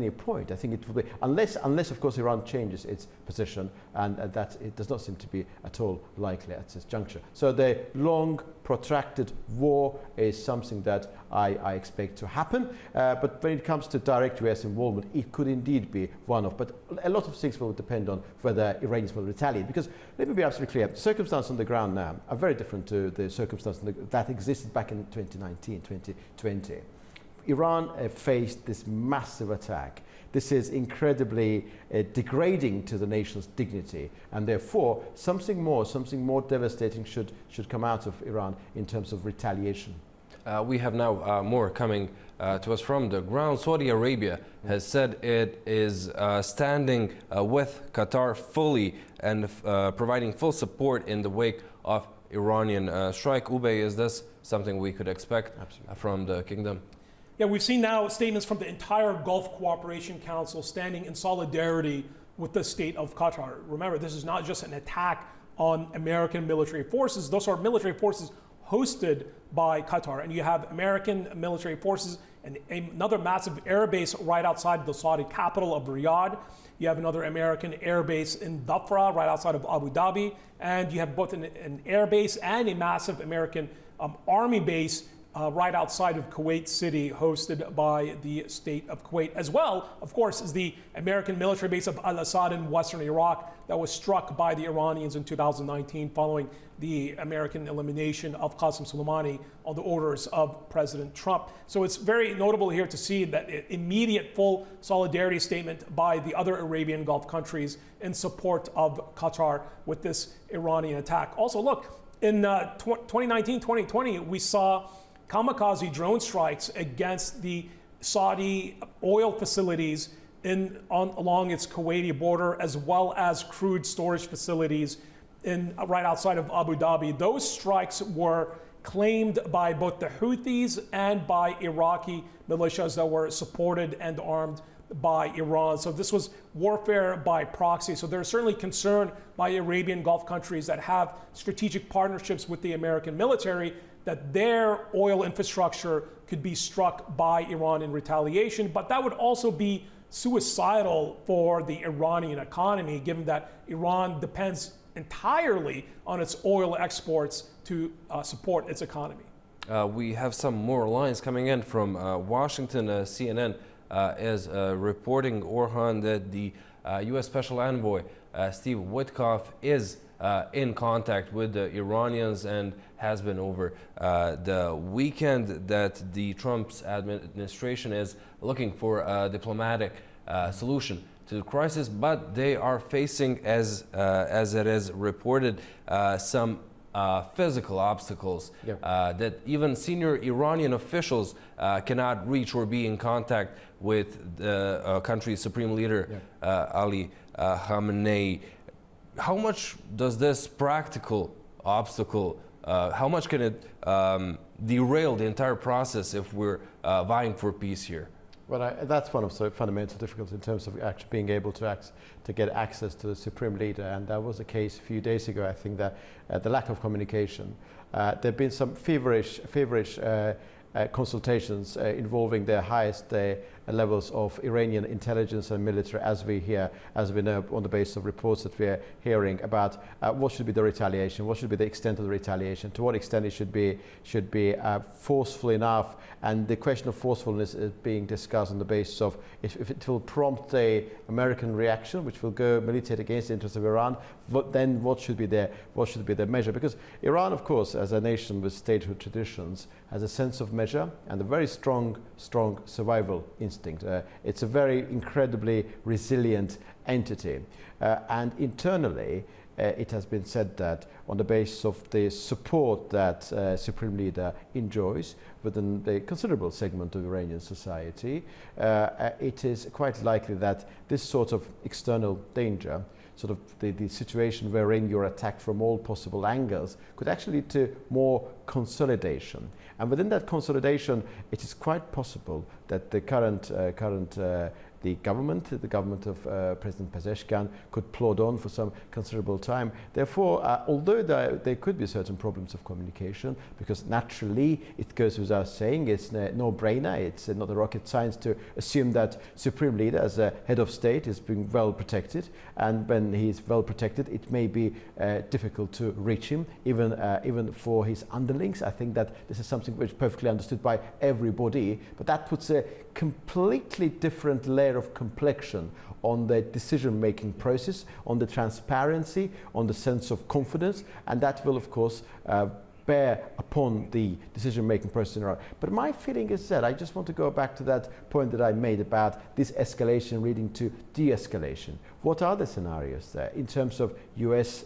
point. I think it will be, unless of course Iran changes its position, and that it does not seem to be at all likely at this juncture. So the long, protracted war is something that I expect to happen. But when it comes to direct US involvement, it could indeed be one of. But a lot of things will depend on whether Iranians will retaliate. Because let me be absolutely clear: the circumstances on the ground now are very different to the circumstances that existed back in 2019. 2020. Iran faced this massive attack. This is incredibly degrading to the nation's dignity, and therefore something more devastating should come out of Iran in terms of retaliation. We have now more coming to us from the ground. Saudi Arabia has said it is standing with Qatar fully and providing full support in the wake of Iranian strike. Ubay, is this something we could expect from the kingdom? Yeah, we've seen now statements from the entire Gulf Cooperation Council standing in solidarity with the state of Qatar. Remember, this is not just an attack on American military forces. Those are military forces hosted by Qatar. And you have American military forces and another massive air base right outside the Saudi capital of Riyadh. You have another American air base in Dhafra, right outside of Abu Dhabi. And you have both an air base and a massive American army base right outside of Kuwait City, hosted by the state of Kuwait, as well, of course, is the American military base of Al-Assad in western Iraq that was struck by the Iranians in 2019 following the American elimination of Qasem Soleimani on the orders of President Trump. So it's very notable here to see that immediate full solidarity statement by the other Arabian Gulf countries in support of Qatar with this Iranian attack. Also, look, in 2019-2020, we saw kamikaze drone strikes against the Saudi oil facilities along its Kuwaiti border, as well as crude storage facilities right outside of Abu Dhabi. Those strikes were claimed by both the Houthis and by Iraqi militias that were supported and armed by Iran. So this was warfare by proxy. So there's certainly concern by Arabian Gulf countries that have strategic partnerships with the American military that their oil infrastructure could be struck by Iran in retaliation. But that would also be suicidal for the Iranian economy, given that Iran depends entirely on its oil exports to support its economy. We have some more lines coming in from Washington. CNN is reporting, Orhan, that the U.S. Special Envoy Steve Witkoff is in contact with the Iranians and has been over the weekend, that the Trump's administration is looking for a diplomatic solution to the crisis, but they are facing, as it is reported, some physical obstacles that even senior Iranian officials cannot reach or be in contact with the country's supreme leader, Ali Khamenei. How much does this practical obstacle, how much can it derail the entire process if we're vying for peace here? Well, that's one of the fundamental difficulties in terms of actually being able to get access to the supreme leader, and that was the case a few days ago. I think that the lack of communication. There have been some feverish consultations involving the highest levels of Iranian intelligence and military, as we know on the basis of reports that we are hearing about what should be the retaliation, what should be the extent of the retaliation, to what extent it should be forceful enough, and the question of forcefulness is being discussed on the basis of if it will prompt a American reaction, which will go militate against the interests of Iran. Then what should be the measure? Because Iran, of course, as a nation with statehood traditions, has a sense of measure and a very strong survival instinct. It's a very incredibly resilient entity, and internally it has been said that on the basis of the support that Supreme Leader enjoys within the considerable segment of Iranian society, it is quite likely that this sort of external danger, sort of the situation wherein you're attacked from all possible angles, could actually lead to more consolidation. And within that consolidation, it is quite possible that the government of President Pezeshkian could plod on for some considerable time. Therefore, although there could be certain problems of communication, because naturally it goes without saying, it's a no-brainer, it's not a rocket science to assume that Supreme Leader as a head of state is being well protected, and when he's well protected it may be difficult to reach him, even for his underlings. I think that this is something which is perfectly understood by everybody, but that puts a completely different layer of complexion on the decision-making process, on the transparency, on the sense of confidence, and that will, of course, bear upon the decision-making process in Iran. But my feeling is that I just want to go back to that point that I made about this escalation leading to de-escalation. What are the scenarios there in terms of US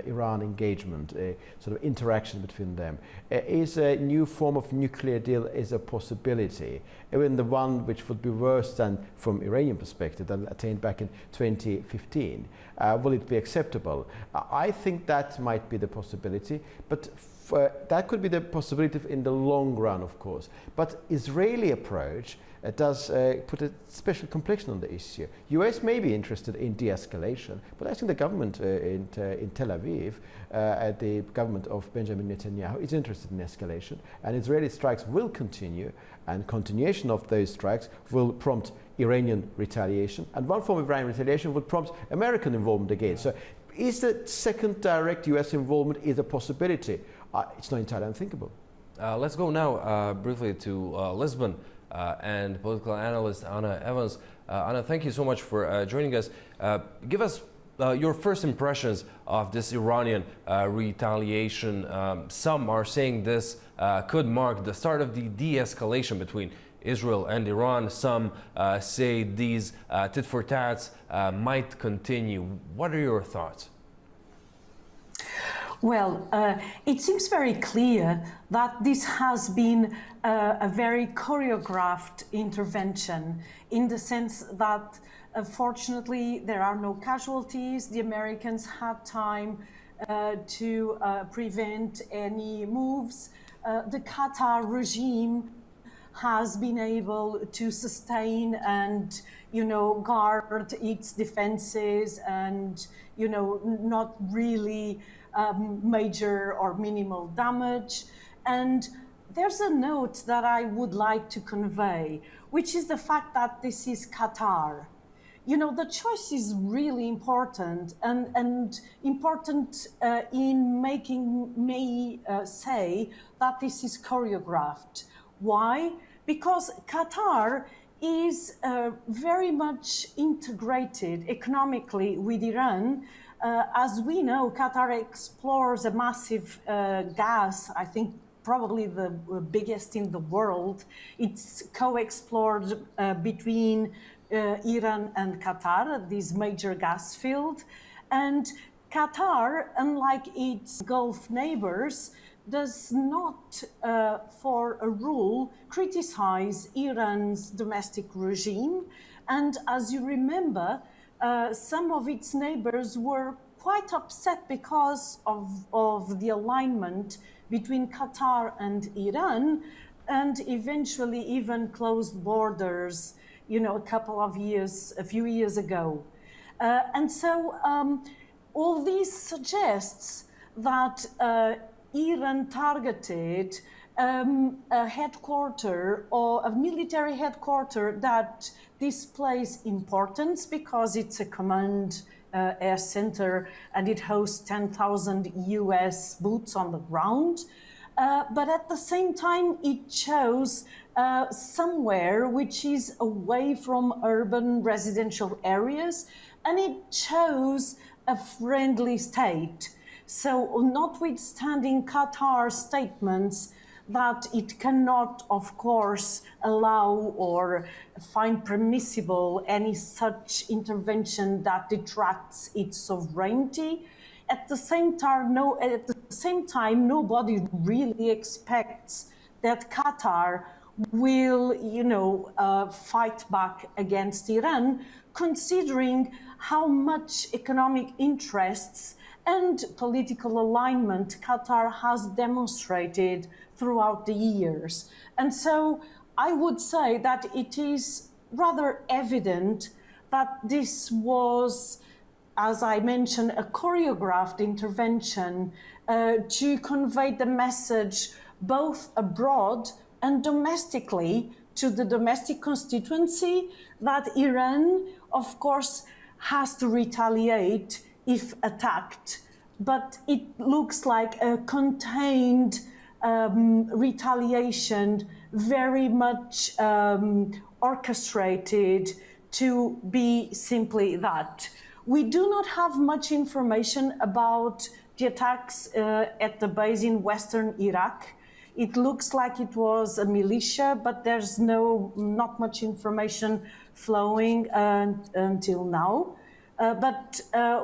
Iran engagement, a sort of interaction between them? Is a new form of nuclear deal is a possibility, even the one which would be worse than, from Iranian perspective, than attained back in 2015? Will it be acceptable? I think that might be the possibility, but that could be the possibility in the long run, of course. But Israeli approach does put a special complexion on the issue. US may be interested in de-escalation, but I think the government in Tel Aviv, the government of Benjamin Netanyahu, is interested in escalation, and Israeli strikes will continue, and continuation of those strikes will prompt Iranian retaliation, and one form of Iranian retaliation would prompt American involvement again. So is the second direct US involvement is a possibility? it's not entirely unthinkable. Let's go now briefly to Lisbon and political analyst Anna Evans. Anna, thank you so much for joining us. Give us your first impressions of this Iranian retaliation. Some are saying this could mark the start of the de-escalation between Israel and Iran. Some say these tit for tats might continue. What are your thoughts? Well, it seems very clear that this has been a very choreographed intervention, in the sense that fortunately there are no casualties. The Americans had time to prevent any moves. The Qatar regime has been able to sustain and, guard its defenses and, not really major or minimal damage. And there's a note that I would like to convey, which is the fact that this is Qatar. The choice is really important and important in making me say that this is choreographed. Why? Because Qatar is very much integrated economically with Iran. As we know, Qatar explores a massive gas, I think probably the biggest in the world. It's co-explored between Iran and Qatar, this major gas field. And Qatar, unlike its Gulf neighbors, does not, for a rule, criticize Iran's domestic regime. And as you remember, some of its neighbors were quite upset because of the alignment between Qatar and Iran, and eventually even closed borders, a few years ago. And so all this suggests that Iran targeted a headquarter or a military headquarter that displays importance because it's a command air center and it hosts 10,000 US boots on the ground. But at the same time, it chose somewhere which is away from urban residential areas, and it chose a friendly state. So notwithstanding Qatar's statements that it cannot, of course, allow or find permissible any such intervention that detracts its sovereignty, at the same time, nobody really expects that Qatar will, fight back against Iran, considering how much economic interests and political alignment Qatar has demonstrated throughout the years. And so I would say that it is rather evident that this was, as I mentioned, a choreographed intervention to convey the message both abroad and domestically to the domestic constituency that Iran, of course, has to retaliate if attacked. But it looks like a contained retaliation, very much orchestrated to be simply that. We do not have much information about the attacks at the base in western Iraq. It looks like it was a militia, but there's not much information flowing until now. But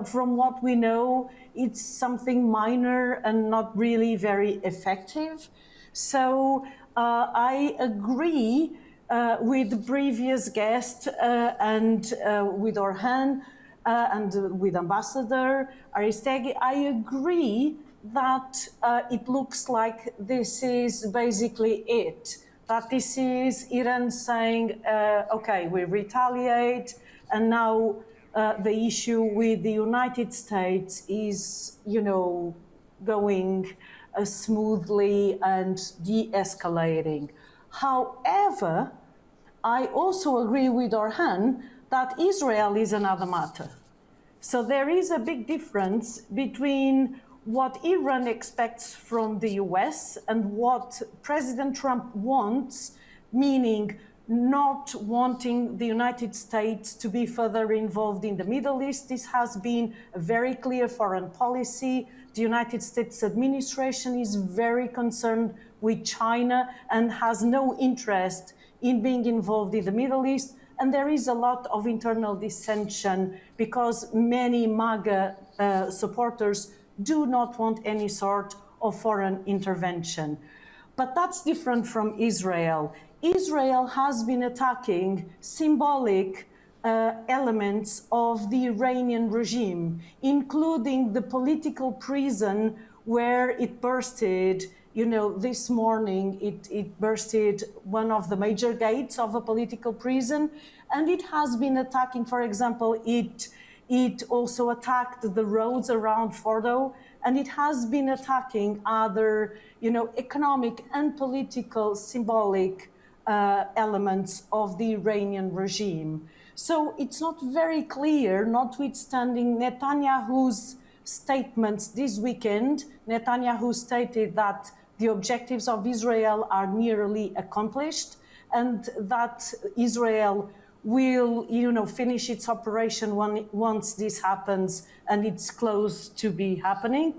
from what we know, it's something minor and not really very effective. So I agree with the previous guest and with Orhan and with Ambassador Aristegui. I agree that it looks like this is basically it. That this is Iran saying, okay, we retaliate, and now the issue with the United States is, going smoothly and de-escalating. However, I also agree with Orhan that Israel is another matter. So there is a big difference between what Iran expects from the US and what President Trump wants, meaning not wanting the United States to be further involved in the Middle East. This has been a very clear foreign policy. The United States administration is very concerned with China and has no interest in being involved in the Middle East. And there is a lot of internal dissension because many MAGA supporters do not want any sort of foreign intervention. But that's different from Israel. Israel has been attacking symbolic elements of the Iranian regime, including the political prison where it bursted. You know, this morning it bursted one of the major gates of a political prison, and it has been attacking, for example, it also attacked the roads around Fordo, and it has been attacking other, economic and political symbolic elements of the Iranian regime. So it's not very clear, notwithstanding Netanyahu's statements this weekend. Netanyahu stated that the objectives of Israel are nearly accomplished and that Israel will, finish its operation once this happens, and it's close to be happening.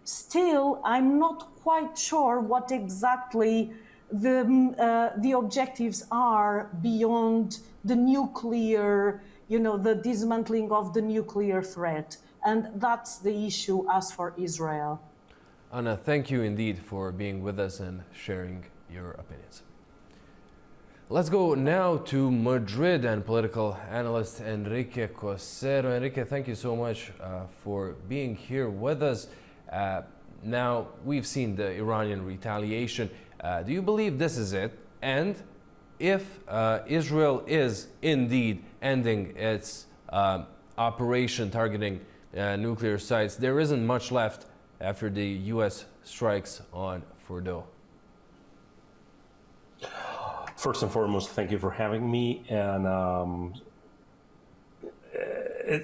Still, I'm not quite sure what exactly the objectives are beyond the nuclear, the dismantling of the nuclear threat. And that's the issue as for Israel. Anna, thank you indeed for being with us and sharing your opinions. Let's go now to Madrid and political analyst Enrique Cosero. Enrique, thank you so much for being here with us. Now, we've seen the Iranian retaliation. Do you believe this is it? And if Israel is indeed ending its operation targeting nuclear sites, there isn't much left after the U.S. strikes on Fordo. First and foremost, thank you for having me. And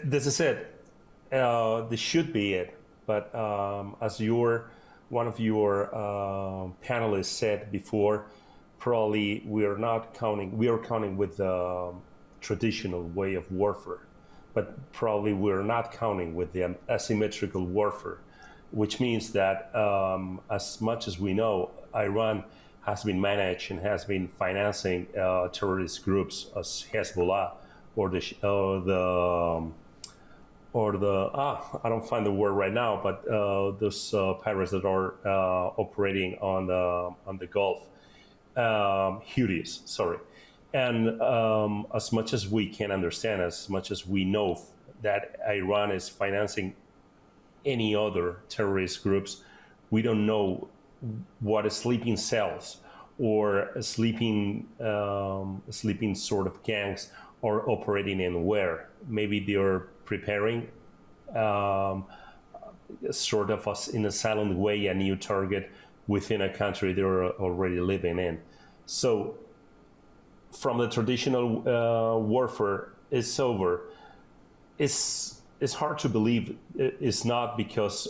this is it. This should be it. But as one of your panelists said before, probably we are counting with the traditional way of warfare, but probably we're not counting with the asymmetrical warfare, which means that as much as we know, Iran has been managed and has been financing terrorist groups as Hezbollah I don't find the word right now, but those pirates that are operating on the Gulf, Houthis, sorry. And as much as we can understand, as much as we know that Iran is financing any other terrorist groups, we don't know what sleeping cells or sleeping sort of gangs are operating and where. Maybe they are preparing sort of in a silent way a new target within a country they're already living in. So from the traditional warfare is over. It's hard to believe it's not, because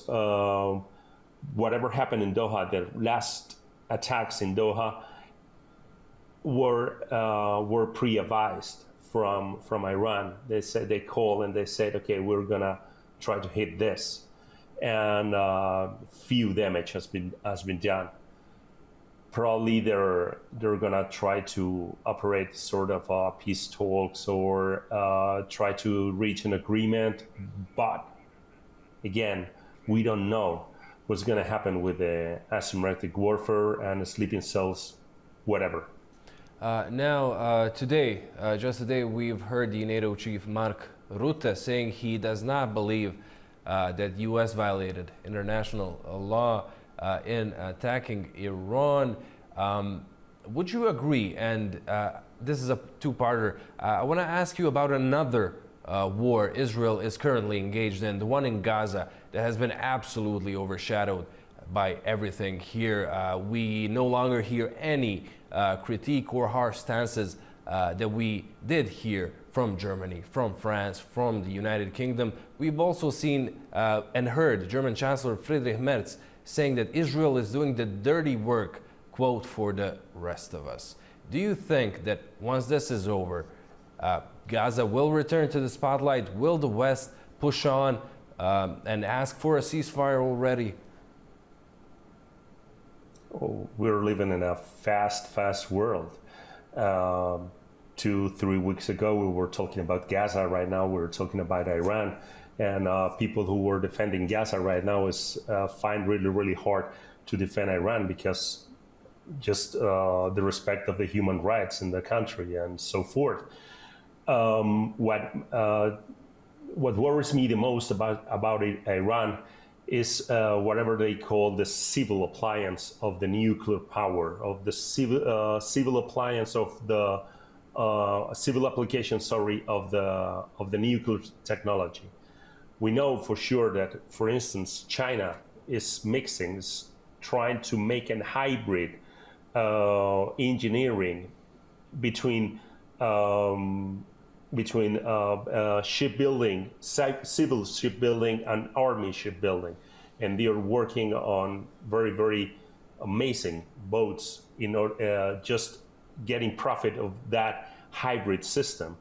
whatever happened in Doha, the last attacks in Doha were pre-advised from Iran. They called and they said, okay, we're gonna try to hit this, and few damage has been done. Probably they're gonna try to operate sort of peace talks or try to reach an agreement, but again, we don't know what's gonna happen with the asymmetric warfare and the sleeping cells, whatever. Just today, we've heard the NATO chief Mark Rutte saying he does not believe that U.S. violated international law in attacking Iran. Would you agree? And this is a two-parter. I want to ask you about another war Israel is currently engaged in, the one in Gaza, that has been absolutely overshadowed by everything here. We no longer hear any critique or harsh stances that we did hear from Germany, from France, from the United Kingdom. We've also seen and heard German Chancellor Friedrich Merz saying that Israel is doing the dirty work, quote, for the rest of us. Do you think that once this is over, Gaza will return to the spotlight? Will the West push on and ask for a ceasefire already? Oh, we're living in a fast world. 2-3 weeks ago, we were talking about Gaza. Right now, we're talking about Iran. And people who were defending Gaza right now find really hard to defend Iran because just the respect of the human rights in the country and so forth. What worries me the most about Iran is whatever they call the civil appliance of the nuclear power, of the civil appliance of the civil application, of the nuclear technology. We know for sure that, for instance, China is trying to make a hybrid engineering between shipbuilding, civil shipbuilding, and army shipbuilding, and they are working on very amazing boats in order just getting profit of that hybrid system.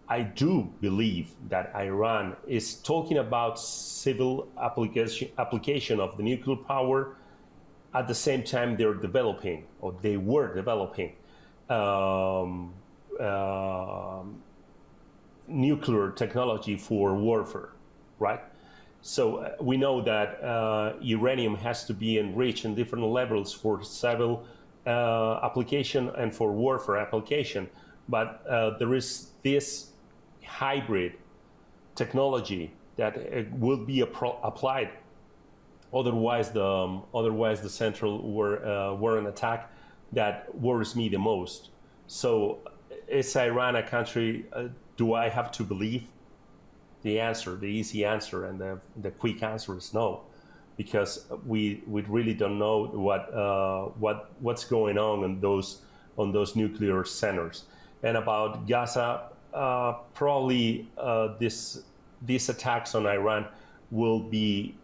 I do believe that Iran is talking about civil application of the nuclear power. At the same time, they were developing nuclear technology for warfare, right? So we know that uranium has to be enriched in different levels for civil application and for warfare application. But there is this hybrid technology that will be applied. Otherwise, the central war and attack that worries me the most. So, is Iran a country? Do I have to believe? The easy answer, and the quick answer is no, because we really don't know what's going on those nuclear centers. And about Gaza, probably these attacks on Iran will be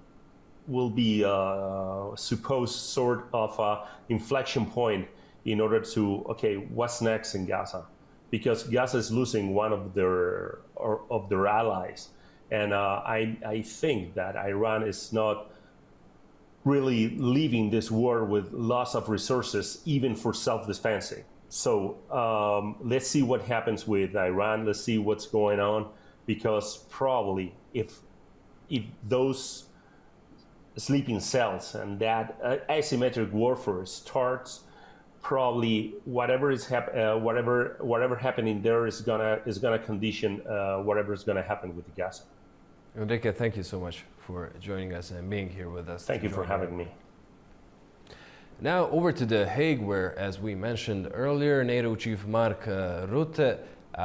supposed sort of inflection point in order to, okay, what's next in Gaza? Because Gaza is losing one of their allies, and I think that Iran is not really leaving this war with loss of resources, even for self-defense. So let's see what happens with Iran. Let's see what's going on, because probably if those sleeping cells and that asymmetric warfare starts, probably whatever happening there is gonna condition whatever is gonna happen with Gaza. Enrique, thank you so much for joining us and being here with us. Thank you for having me. Now over to The Hague, where, as we mentioned earlier, NATO Chief Mark Rutte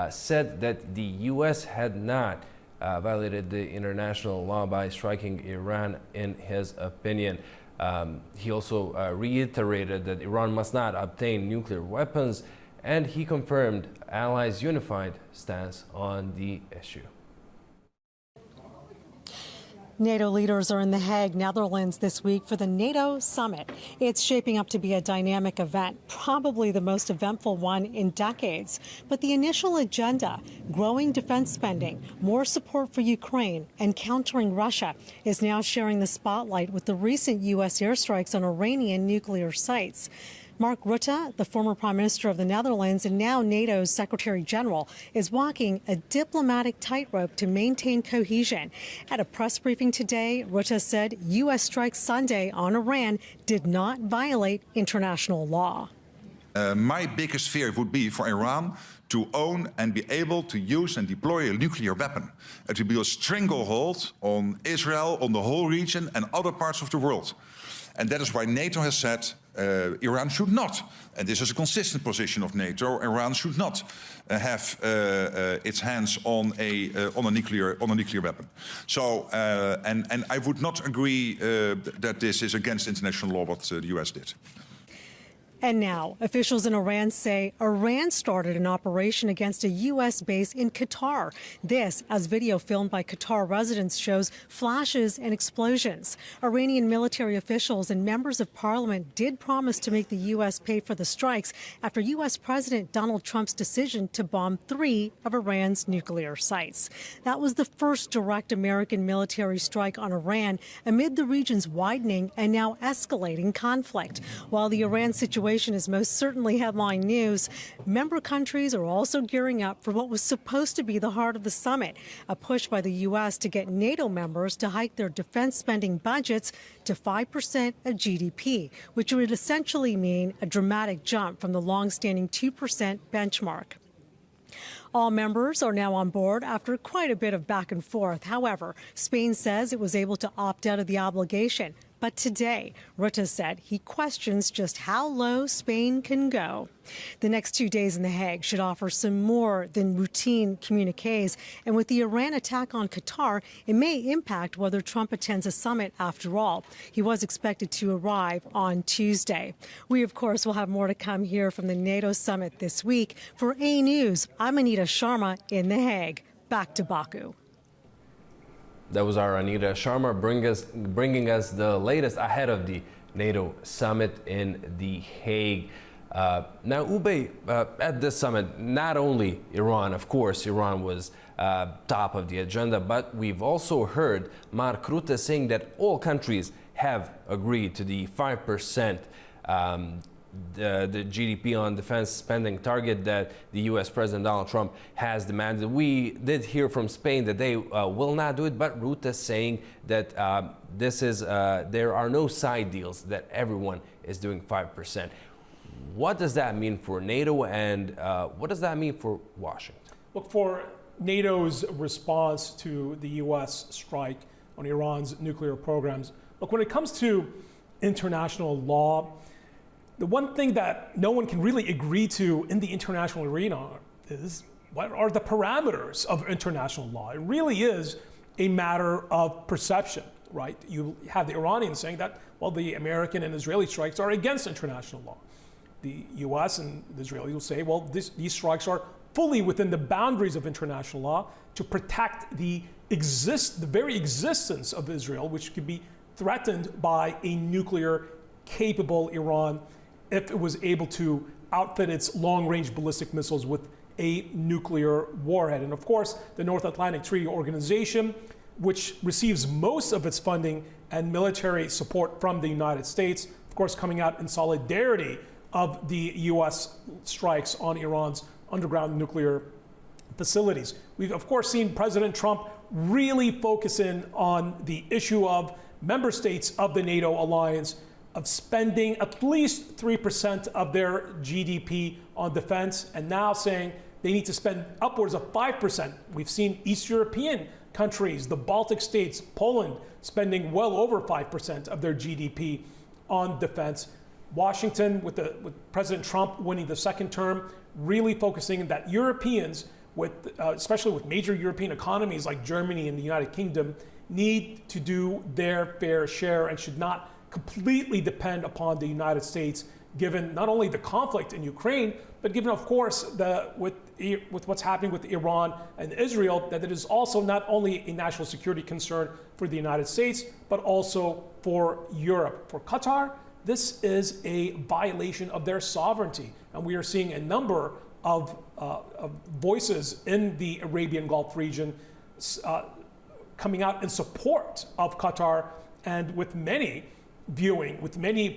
said that the U.S. had not violated the international law by striking Iran, in his opinion. He also reiterated that Iran must not obtain nuclear weapons, and he confirmed allies' unified stance on the issue. NATO leaders are in The Hague, Netherlands this week for the NATO summit. It's shaping up to be a dynamic event, probably the most eventful one in decades. But the initial agenda, growing defense spending, more support for Ukraine, and countering Russia, is now sharing the spotlight with the recent U.S. airstrikes on Iranian nuclear sites. Mark Rutte, the former Prime Minister of the Netherlands and now NATO's Secretary General, is walking a diplomatic tightrope to maintain cohesion. At a press briefing today, Rutte said U.S. strikes Sunday on Iran did not violate international law. My biggest fear would be for Iran to own and be able to use and deploy a nuclear weapon. It will be a stranglehold on Israel, on the whole region and other parts of the world. And that is why NATO has said Iran should not, and this is a consistent position of NATO, Iran should not have its hands on a nuclear weapon. So, and I would not agree that this is against international law what the US did. And now, officials in Iran say Iran started an operation against a U.S. base in Qatar. This, as video filmed by Qatar residents shows flashes and explosions. Iranian military officials and members of parliament did promise to make the U.S. pay for the strikes after U.S. President Donald Trump's decision to bomb 3 of Iran's nuclear sites. That was the first direct American military strike on Iran amid the region's widening and now escalating conflict. While the Iran situation is most certainly headline news, member countries are also gearing up for what was supposed to be the heart of the summit, a push by the U.S. to get NATO members to hike their defense spending budgets to 5% of GDP, which would essentially mean a dramatic jump from the long-standing 2% benchmark. All members are now on board after quite a bit of back and forth. However, Spain says it was able to opt out of the obligation. But today, Rutte said he questions just how low Spain can go. The next 2 days in The Hague should offer some more than routine communiques. And with the Iran attack on Qatar, it may impact whether Trump attends a summit after all. He was expected to arrive on Tuesday. We, of course, will have more to come here from the NATO summit this week. For AnewZ, I'm Anita Sharma in The Hague. Back to Baku. That was our Anita Sharma bringing us the latest ahead of the NATO summit in The Hague. Now, Ube, at this summit, not only Iran, of course, Iran was top of the agenda, but we've also heard Mark Rutte saying that all countries have agreed to the 5% the GDP on defense spending target that the U.S. President Donald Trump has demanded. We did hear from Spain that they will not do it, but Rutte saying that there are no side deals, that everyone is doing 5%. What does that mean for NATO, and what does that mean for Washington? Look, for NATO's response to the U.S. strike on Iran's nuclear programs, look, when it comes to international law, the one thing that no one can really agree to in the international arena is what are the parameters of international law. It really is a matter of perception, right? You have the Iranians saying that, well, the American and Israeli strikes are against international law. The US and the Israelis will say, well, these strikes are fully within the boundaries of international law to protect the very existence of Israel, which could be threatened by a nuclear-capable Iran if it was able to outfit its long-range ballistic missiles with a nuclear warhead. And of course, the North Atlantic Treaty Organization, which receives most of its funding and military support from the United States, of course, coming out in solidarity of the US strikes on Iran's underground nuclear facilities. We've, of course, seen President Trump really focus in on the issue of member states of the NATO alliance of spending at least 3% of their GDP on defense, and now saying they need to spend upwards of 5%. We've seen East European countries, the Baltic states, Poland, spending well over 5% of their GDP on defense. Washington, with President Trump winning the second term, really focusing that Europeans, especially with major European economies like Germany and the United Kingdom, need to do their fair share and should not completely depend upon the United States, given not only the conflict in Ukraine, but given, of course, with what's happening with Iran and Israel, that it is also not only a national security concern for the United States, but also for Europe. For Qatar, this is a violation of their sovereignty. And we are seeing a number of voices in the Arabian Gulf region coming out in support of Qatar, and with many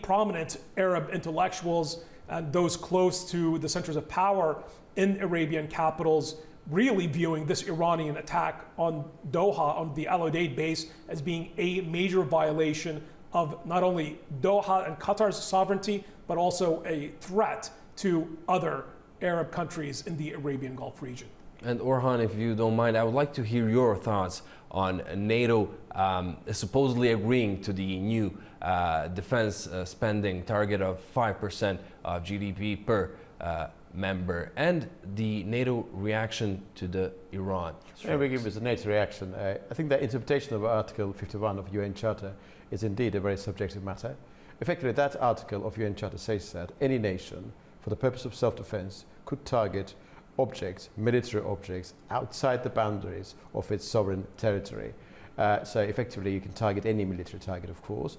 prominent Arab intellectuals and those close to the centers of power in Arabian capitals really viewing this Iranian attack on Doha, on the Al Udeid base, as being a major violation of not only Doha and Qatar's sovereignty, but also a threat to other Arab countries in the Arabian Gulf region. And Orhan, if you don't mind, I would like to hear your thoughts on NATO supposedly agreeing to the new defense spending target of 5% of GDP per member, and the NATO reaction to the Iran strikes. Yeah, we give us a NATO reaction. I think the interpretation of Article 51 of UN Charter is indeed a very subjective matter. Effectively, that article of UN Charter says that any nation, for the purpose of self-defense, could target objects, military objects, outside the boundaries of its sovereign territory. So effectively, you can target any military target, of course,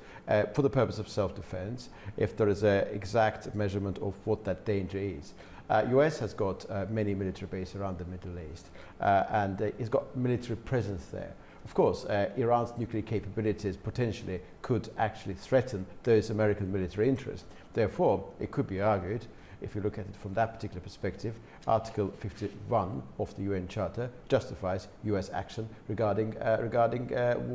for the purpose of self-defense, if there is an exact measurement of what that danger is. US has got many military bases around the Middle East, and it's got military presence there. Of course, Iran's nuclear capabilities potentially could actually threaten those American military interests. Therefore, it could be argued, if you look at it from that particular perspective, Article 51 of the UN Charter justifies US action regarding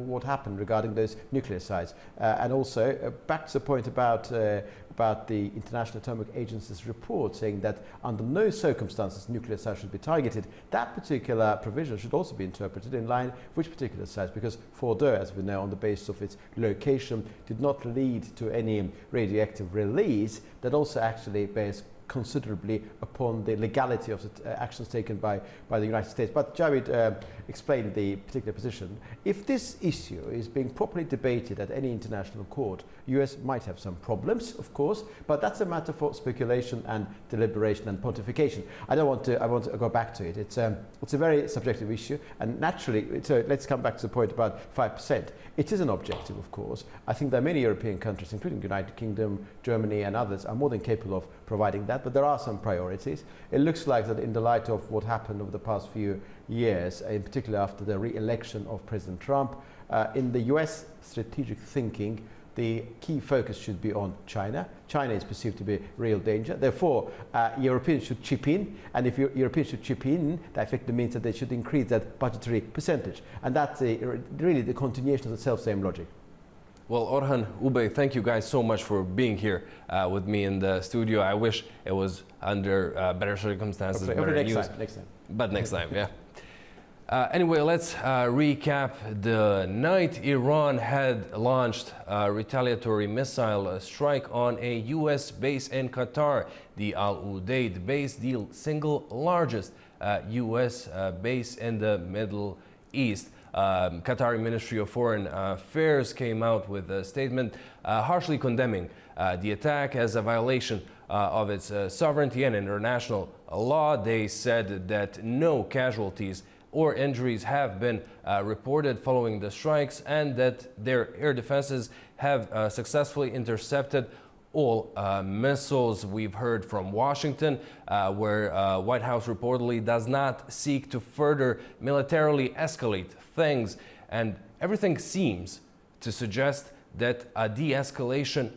what happened regarding those nuclear sites. And also, back to the point about the International Atomic Agency's report saying that under no circumstances nuclear sites should be targeted, that particular provision should also be interpreted in line with which particular sites, because Fordow, as we know, on the basis of its location, did not lead to any radioactive release. That also actually bears considerably upon the legality of the actions taken by the United States. But Javeid explained the particular position. If this issue is being properly debated at any international court, US might have some problems, of course, but that's a matter for speculation and deliberation and pontification. I want to go back to it. It's a very subjective issue, and naturally, so let's come back to the point about 5%. It is an objective, of course. I think that many European countries, including the United Kingdom, Germany and others, are more than capable of providing that, but there are some priorities. It looks like that in the light of what happened over the past few years, in particular after the re-election of President Trump, in the US strategic thinking, the key focus should be on China. China is perceived to be a real danger. Therefore, Europeans should chip in, and if Europeans should chip in, that effectively means that they should increase that budgetary percentage. And that's really the continuation of the self-same logic. Well, Orhan, Ube, thank you guys so much for being here with me in the studio. I wish it was under better circumstances, better news. Next time. But next time, yeah. Anyway, let's recap the night Iran had launched a retaliatory missile strike on a U.S. base in Qatar, the Al Udeid base, the single largest U.S. base in the Middle East. Qatari Ministry of Foreign Affairs came out with a statement harshly condemning the attack as a violation of its sovereignty and international law. They said that no casualties or injuries have been reported following the strikes, and that their air defenses have successfully intercepted all missiles. We've heard from Washington, where White House reportedly does not seek to further militarily escalate things, and everything seems to suggest that a de-escalation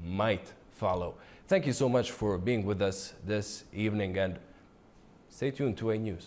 might follow. Thank you so much for being with us this evening, and stay tuned to AnewZ.